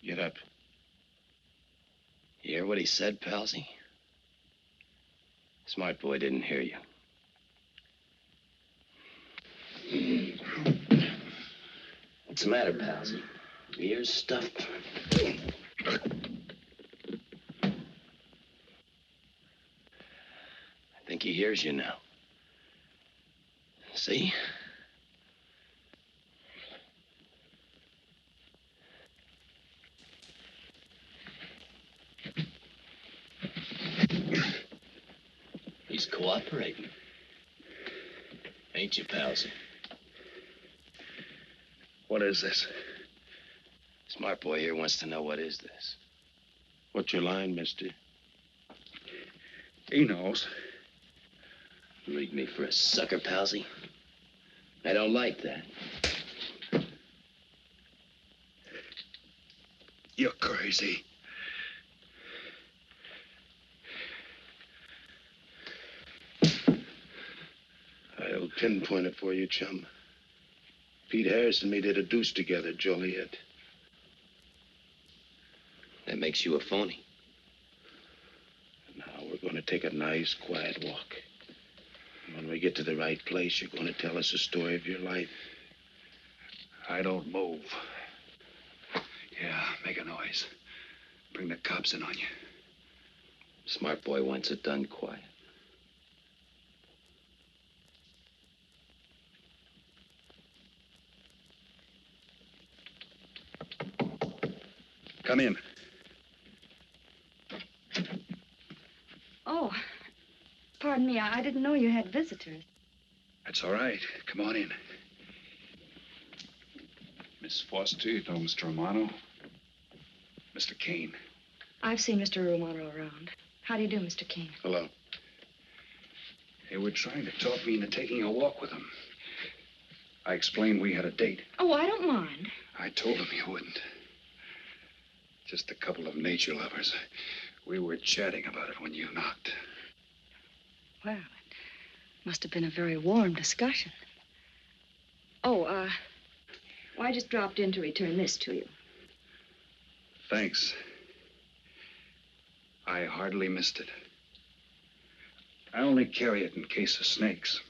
Get up. You hear what he said, Palsy? Smart boy didn't hear you. What's the matter, Palsy? Your ears stuffed? I think he hears you now. See? He's cooperating. Ain't you, Palsy? What is this? Smart boy here wants to know what is this. What's your line, mister? He knows. Leave me for a sucker, Palsy. I don't like that. You're crazy. I'll pinpoint it for you, chum. Pete Harris and me did a deuce together, Joliet. That makes you a phony. Now we're going to take a nice, quiet walk. When we get to the right place, you're going to tell us the story of your life. I don't move. Yeah, make a noise. Bring the cops in on you. Smart boy wants it done quiet. Come in. Oh, pardon me. I didn't know you had visitors. That's all right. Come on in. Miss Foster, you know Mr. Romano? Mr. Kane. I've seen Mr. Romano around. How do you do, Mr. Kane? Hello. They were trying to talk me into taking a walk with them. I explained we had a date. Oh, I don't mind. I told them you wouldn't. Just a couple of nature lovers. We were chatting about it when you knocked. Well, it must have been a very warm discussion. Oh, well, I just dropped in to return this to you. Thanks. I hardly missed it. I only carry it in case of snakes.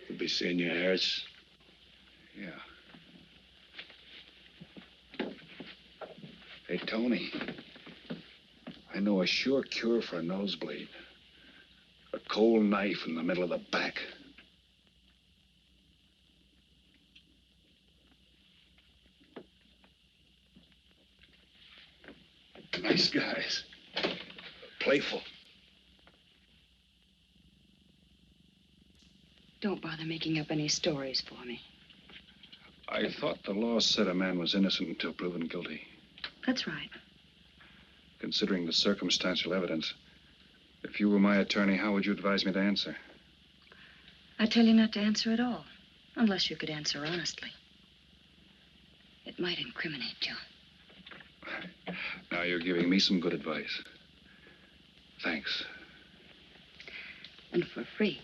You'll be seeing your Harris? Yeah. Hey, Tony. I know a sure cure for a nosebleed. A cold knife in the middle of the back. Nice guys. Playful. Don't bother making up any stories for me. I thought the law said a man was innocent until proven guilty. That's right. Considering the circumstantial evidence, if you were my attorney, how would you advise me to answer? I tell you not to answer at all, unless you could answer honestly. It might incriminate you. Now you're giving me some good advice. Thanks. And for free.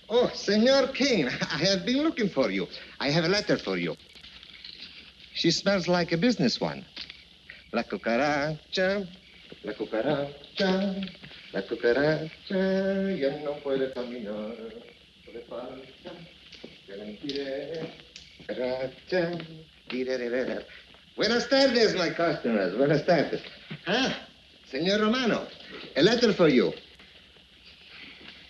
Oh, Senor Kane, I have been looking for you. I have a letter for you. She smells like a business one. La cucaracha, La cucaracha ya no puede caminar. Le falta que le impide. Cucaracha. Dirererera. Buenas tardes, my customers. Buenas tardes. Ah, Senor Romano, a letter for you.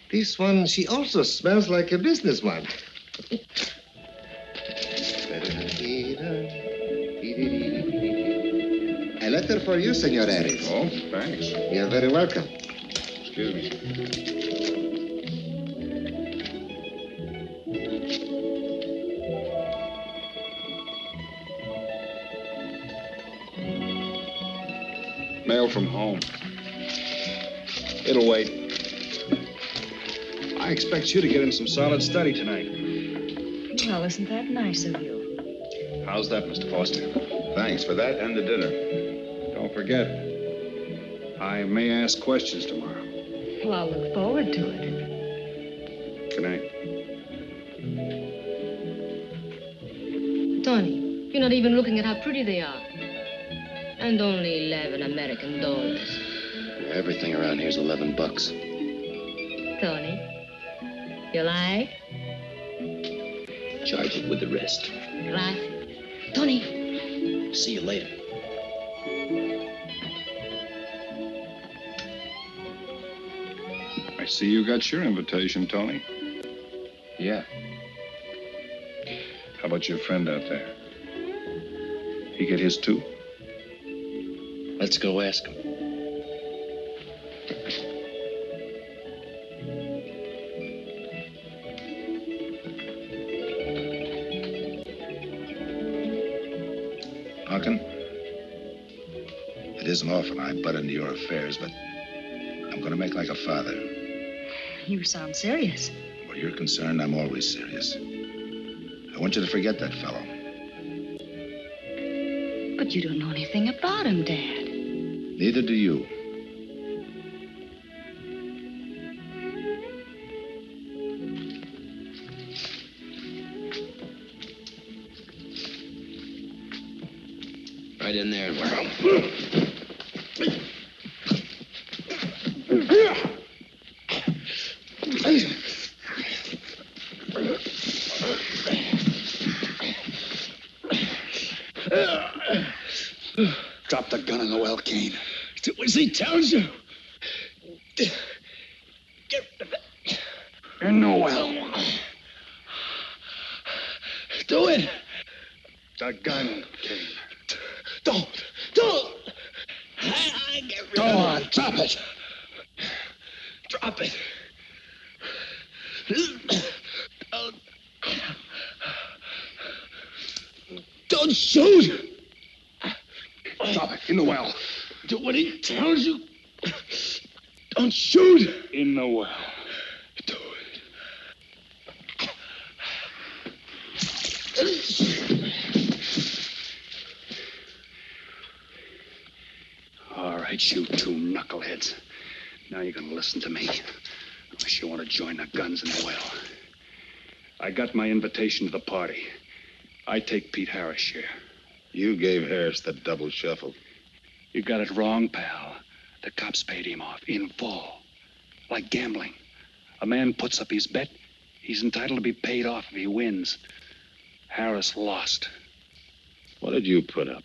This one, she also smells like a businessman. A letter for you, Senor Harris. Oh, thanks. You're very welcome. Excuse me. Mail from home. It'll wait. I expect you to get in some solid study tonight. Well, isn't that nice of you? How's that, Mr. Foster? Thanks for that and the dinner. Don't forget, I may ask questions tomorrow. Well, I'll look forward to it. Good night. Tony, you're not even looking at how pretty they are. And only 11 American dollars. Everything around here's $11. Tony, you like? Charge it with the rest. Gracias. Tony. See you later. I see you got your invitation, Tony. Yeah. How about your friend out there? He get his too? Let's go ask him. Duncan, it isn't often I butt into your affairs, but I'm going to make like a father. You sound serious. Where you're concerned, I'm always serious. I want you to forget that fellow. But you don't know anything about him, Dad. Neither do you. Right in there. Drop the gun in the well, Kane. Do as he tells you. Get in the well. Do it. The gun, Kane. Don't. Go on, drop it. Drop it. Don't shoot. Drop it in the well. Do what he tells you. Don't shoot. In the well. Do All right, you two knuckleheads. Now you're going to listen to me. Unless you want to join the guns in the well. I got my invitation to the party. I take Pete Harris' share. You gave Harris the double shuffle. You got it wrong, pal. The cops paid him off in full. Like gambling. A man puts up his bet, he's entitled to be paid off if he wins. Harris lost. What did you put up?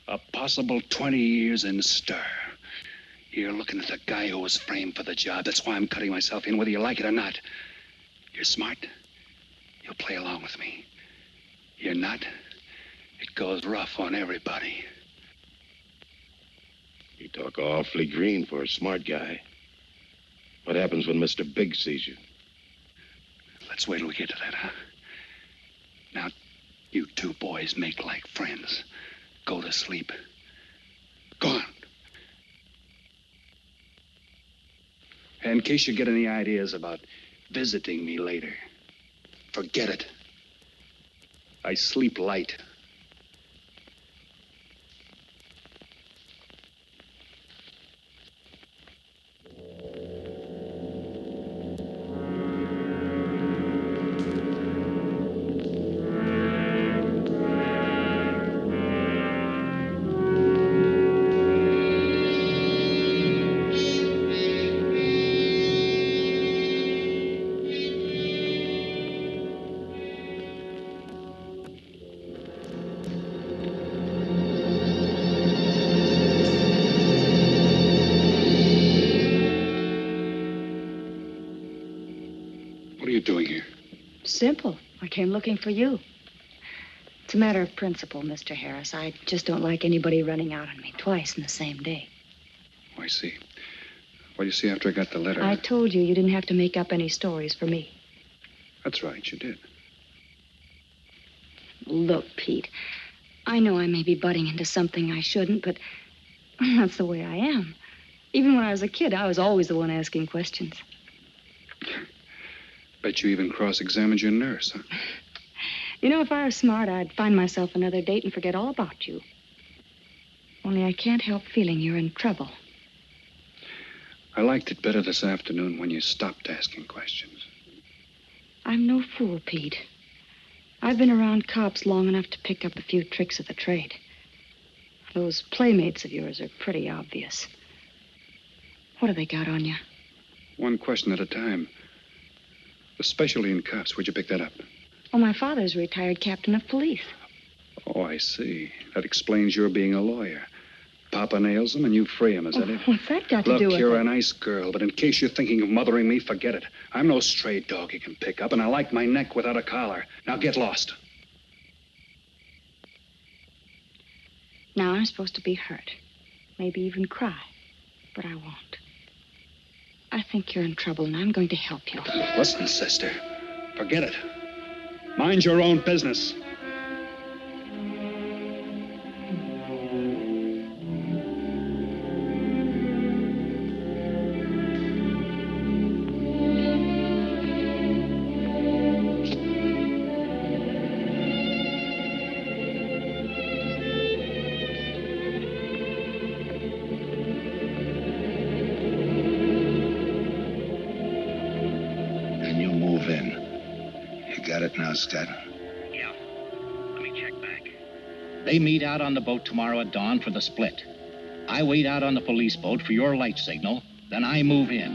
A possible 20 years in stir. You're looking at the guy who was framed for the job. That's why I'm cutting myself in, whether you like it or not. You're smart. You'll play along with me. You're not. It goes rough on everybody. You talk awfully green for a smart guy. What happens when Mr. Big sees you? Let's wait till we get to that, huh? Now, you two boys make like friends. Go to sleep. Go on. In case you get any ideas about visiting me later, forget it. I sleep light. simple. I came looking for you. It's a matter of principle, Mr. Harris. I just don't like anybody running out on me twice in the same day. Oh, I see. Well, you see, after I got the letter... I told you didn't have to make up any stories for me. That's right, you did. Look, Pete, I know I may be butting into something I shouldn't, but that's the way I am. Even when I was a kid, I was always the one asking questions. Bet you even cross-examined your nurse, huh? You know, if I was smart, I'd find myself another date and forget all about you. Only I can't help feeling you're in trouble. I liked it better this afternoon when you stopped asking questions. I'm no fool, Pete. I've been around cops long enough to pick up a few tricks of the trade. Those playmates of yours are pretty obvious. What have they got on you? One question at a time. Especially in cops. Where'd you pick that up? Oh, my father's a retired captain of police. Oh, I see. That explains your being a lawyer. Papa nails him and you free him, is that it? What's that got to do with Look, you're it? a nice girl, but in case you're thinking of mothering me, forget it. I'm no stray dog you can pick up, and I like my neck without a collar. Now get lost. Now I'm supposed to be hurt. Maybe even cry. But I won't. I think you're in trouble, and I'm going to help you. Listen, sister. Forget it. Mind your own business. Now, Scott. Yeah. Let me check back. They meet out on the boat tomorrow at dawn for the split. I wait out on the police boat for your light signal, then I move in.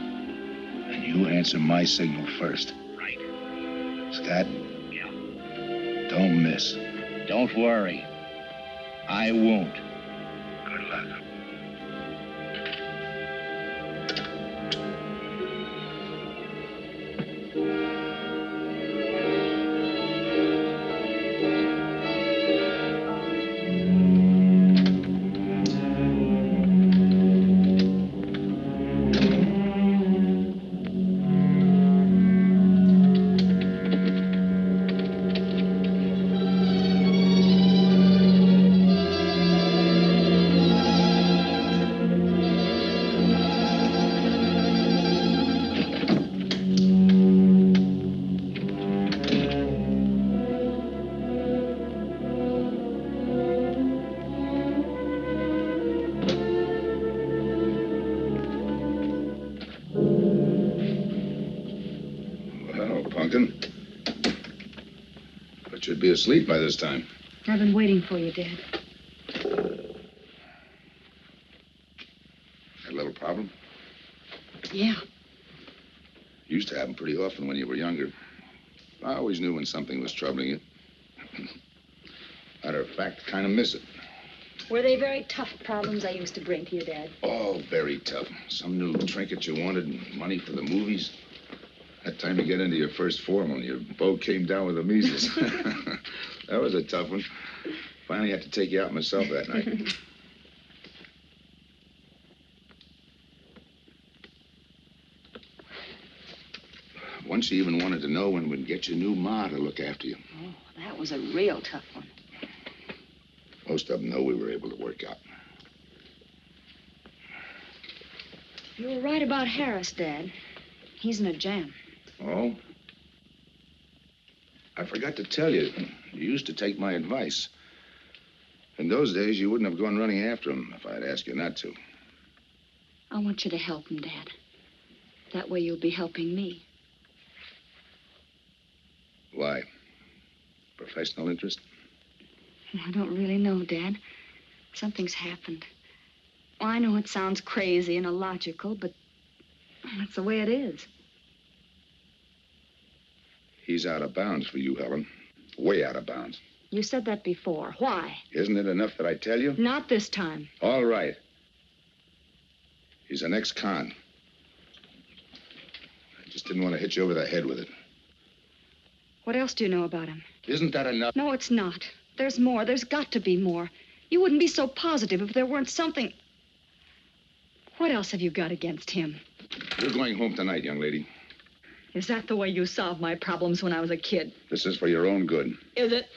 And you answer my signal first. Right. Scott? Yeah. Don't miss. Don't worry. I won't. Good luck. Should be asleep by this time. I've been waiting for you, Dad. Had a little problem? Yeah. Used to happen pretty often when you were younger. I always knew when something was troubling you. Matter of fact, kind of miss it. Were they very tough problems I used to bring to you, Dad? Oh, very tough. Some new trinket you wanted, money for the movies. Had time to get into your first form when your boat came down with the measles. That was a tough one. Finally had to take you out myself that night. Once you even wanted to know when we'd get your new ma to look after you. Oh, that was a real tough one. Most of them know we were able to work out. You were right about Harris, Dad. He's in a jam. Oh? I forgot to tell you. You used to take my advice. In those days, you wouldn't have gone running after him if I'd asked you not to. I want you to help him, Dad. That way you'll be helping me. Why? Professional interest? I don't really know, Dad. Something's happened. Well, I know it sounds crazy and illogical, but that's the way it is. He's out of bounds for you, Helen. Way out of bounds. You said that before. Why? Isn't it enough that I tell you? Not this time. All right. He's an ex-con. I just didn't want to hit you over the head with it. What else do you know about him? Isn't that enough? No, it's not. There's more. There's got to be more. You wouldn't be so positive if there weren't something. What else have you got against him? You're going home tonight, young lady. Is that the way you solved my problems when I was a kid? This is for your own good. Is it?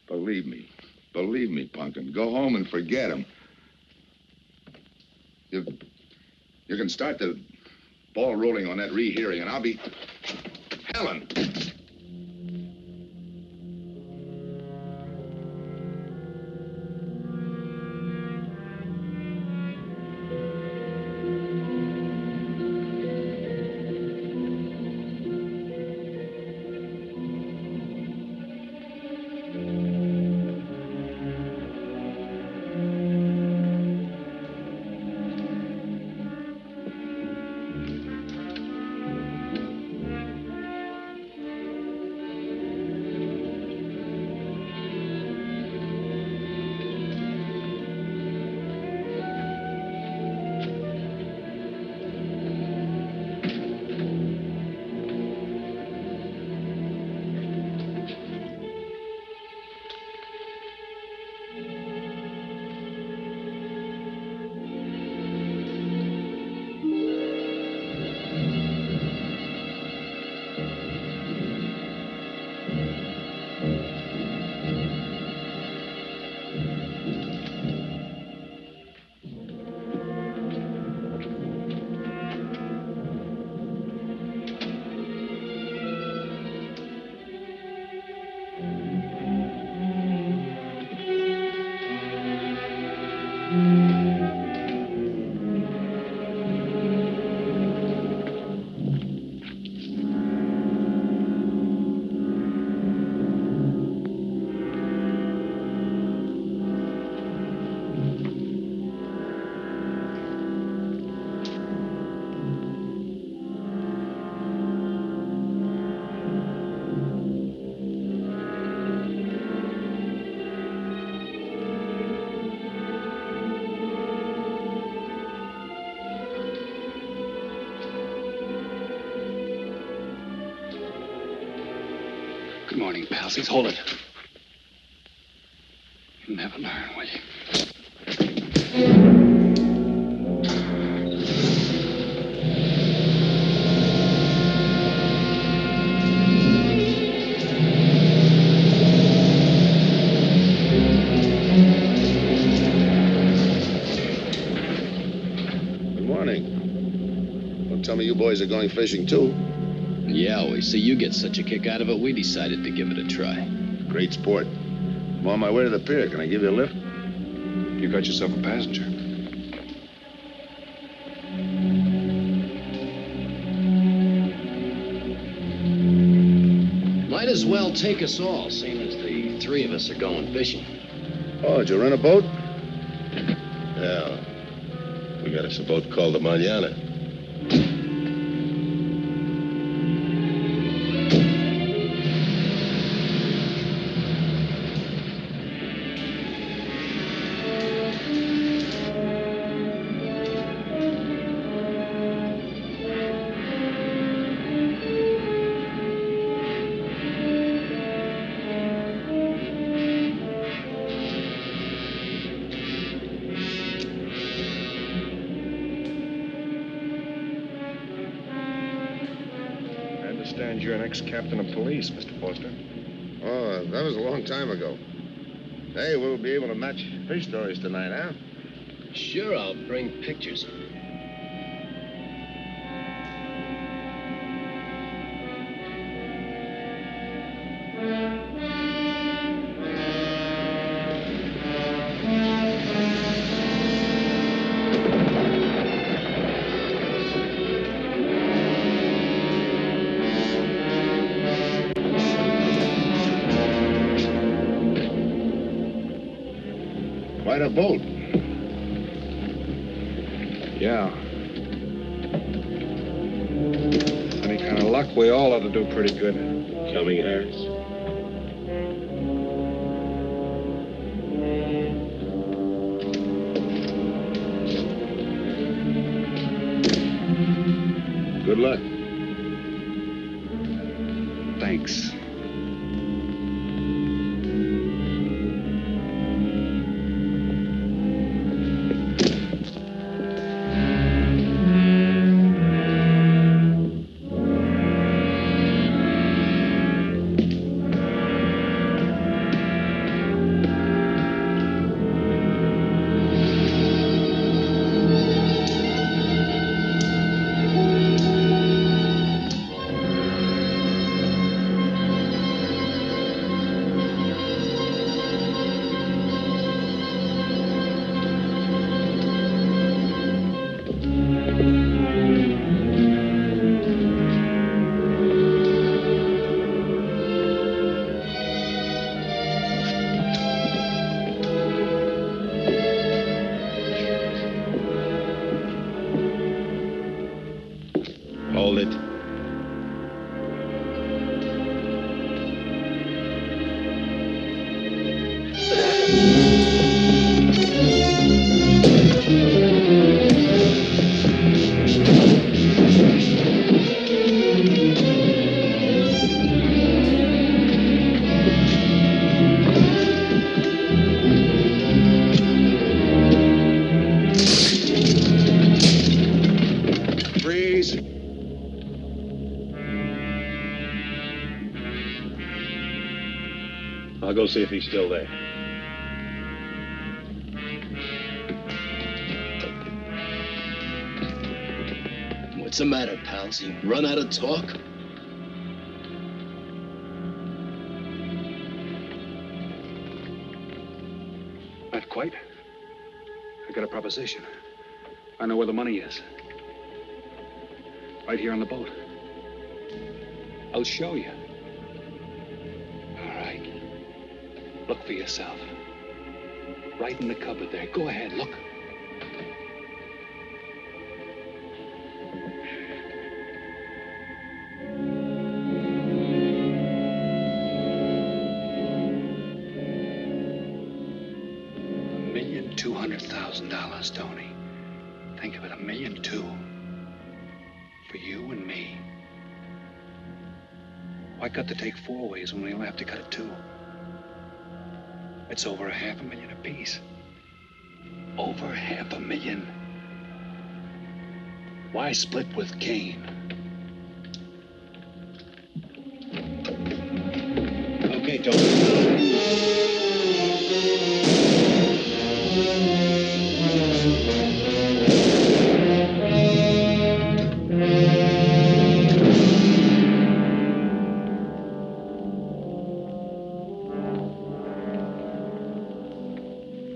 Believe me. Believe me, Punkin. Go home and forget him. You can start the ball rolling on that rehearing, and I'll be... Helen! Good morning, palsies. Hold it. You'll never learn, will you? Good morning. Don't tell me you boys are going fishing, too. Yeah, we see you get such a kick out of it, we decided to give it a try. Great sport. I'm on my way to the pier. Can I give you a lift? You got yourself a passenger. Might as well take us all, seeing as the three of us are going fishing. Oh, did you rent a boat? Yeah. We got us a boat called the Manana. You're an ex-captain of police, Mr. Foster. Oh, that was a long time ago. Hey, we'll be able to match fish stories tonight, huh? Sure, I'll bring pictures. Quite a boat. Yeah. Any kind of luck, we all ought to do pretty good. Coming, Harris? Good luck. Thanks. Freeze. I'll go see if he's still there. What's the matter, pals? You run out of talk? Not quite. I got a proposition. I know where the money is. Right here on the boat. I'll show you. All right. Look for yourself. Right in the cupboard there. Go ahead, look. $1,200,000, Tony. Think of it, $1.2 million. For you and me. Why cut the take 4 ways when we only have to cut it 2? It's over $500,000 apiece. Over $500,000. Why split with Kane? Okay, Tony.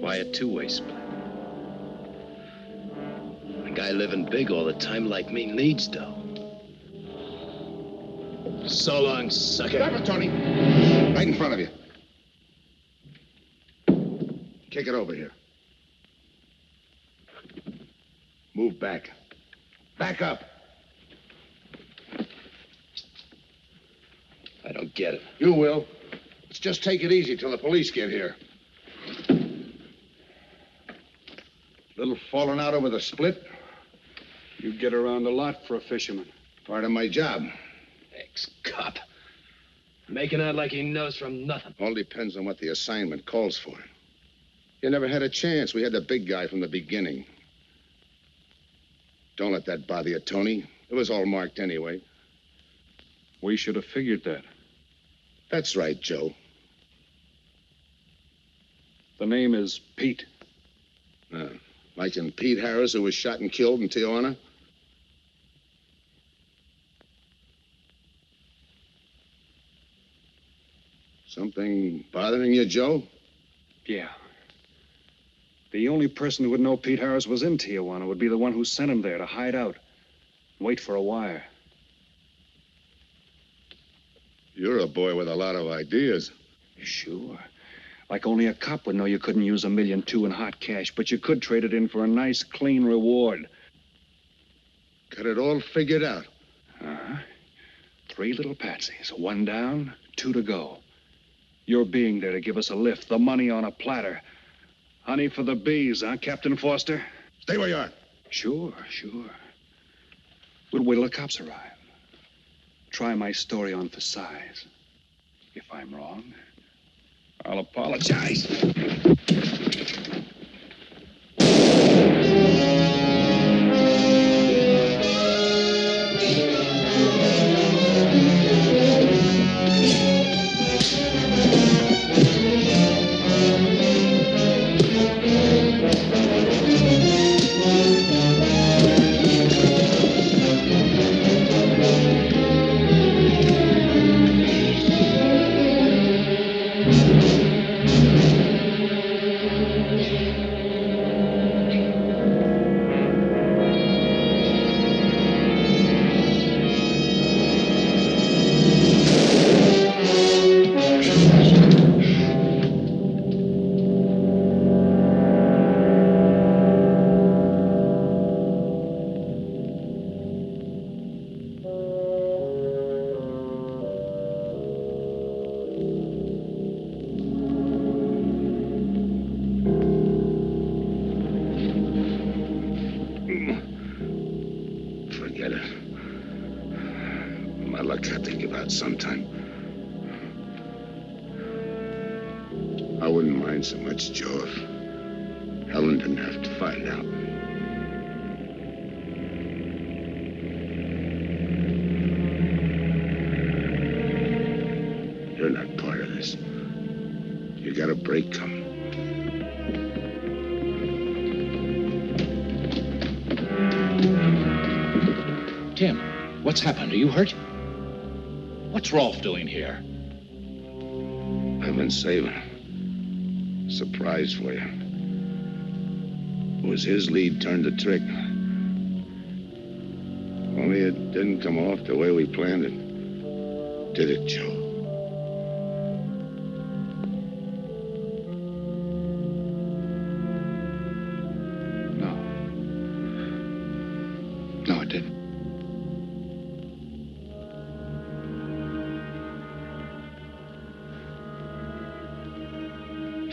Why a two-way split? A guy living big all the time like me needs dough. So long, sucker. Stop it, Tony. Right in front of you. Kick it over here. Move back. Back up. I don't get it. You will. Let's just take it easy till the police get here. Little falling out over the split. You get around a lot for a fisherman. Part of my job. Ex-cop. Making out like he knows from nothing. All depends on what the assignment calls for. You never had a chance. We had the big guy from the beginning. Don't let that bother you, Tony. It was all marked anyway. We should have figured that. That's right, Joe. The name is Pete. Like in Pete Harris, who was shot and killed in Tijuana? Something bothering you, Joe? Yeah. The only person who would know Pete Harris was in Tijuana would be the one who sent him there to hide out. Wait for a wire. You're a boy with a lot of ideas. Sure. Like only a cop would know you couldn't use $1.2 million in hot cash, but you could trade it in for a nice, clean reward. Got it all figured out. Uh-huh. 3 little patsies. 1 down, 2 to go. Your being there to give us a lift, the money on a platter. Honey for the bees, huh, Captain Foster? Stay where you are. Sure. We'll wait till the cops arrive. Try my story on for size. If I'm wrong, I'll apologize. out sometime. I wouldn't mind so much, Joe, if Helen didn't have to find out. You're not part of this. You got a break coming. Tim, what's happened? Are you hurt? What's Rolfe doing here? I've been saving. Surprise for you. It was his lead turned the trick. Only it didn't come off the way we planned it. Did it, Joe? No, it didn't.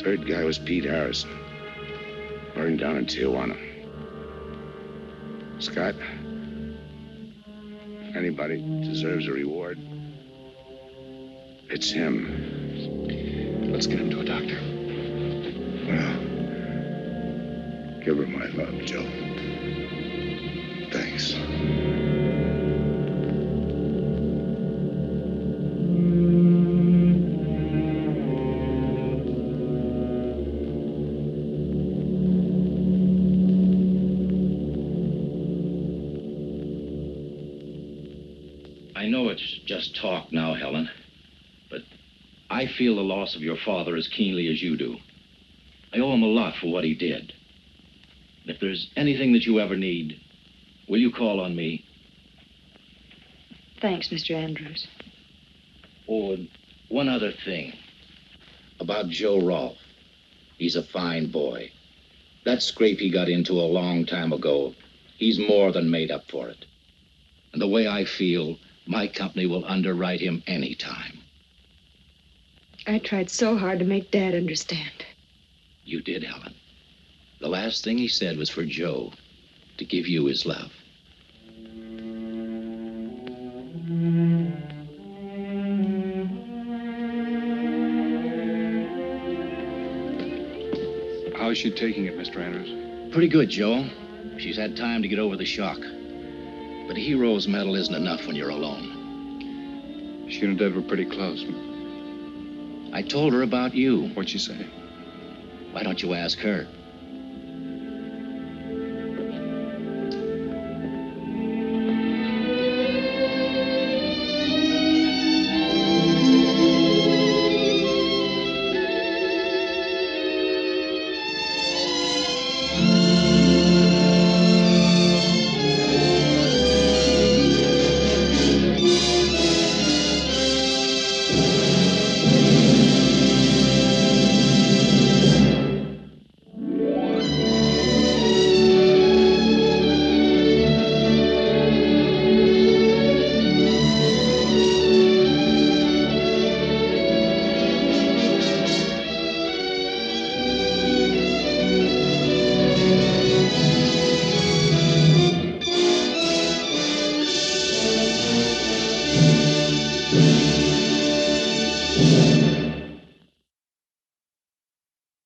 Third guy was Pete Harrison. Burned down in Tijuana. Scott, if anybody deserves a reward, it's him. Let's get him to a doctor. Well, give her my love, Joe. Thanks. I know it's just talk now, Helen, but I feel the loss of your father as keenly as you do. I owe him a lot for what he did. If there's anything that you ever need, will you call on me? Thanks, Mr. Andrews. Oh, and one other thing. About Joe Rolfe. He's a fine boy. That scrape he got into a long time ago, he's more than made up for it. And the way I feel, my company will underwrite him anytime. I tried so hard to make Dad understand. You did, Helen. The last thing he said was for Joe to give you his love. How is she taking it, Mr. Andrews? Pretty good, Joe. She's had time to get over the shock. But a hero's medal isn't enough when you're alone. She and Dad were pretty close. I told her about you. What'd she say? Why don't you ask her?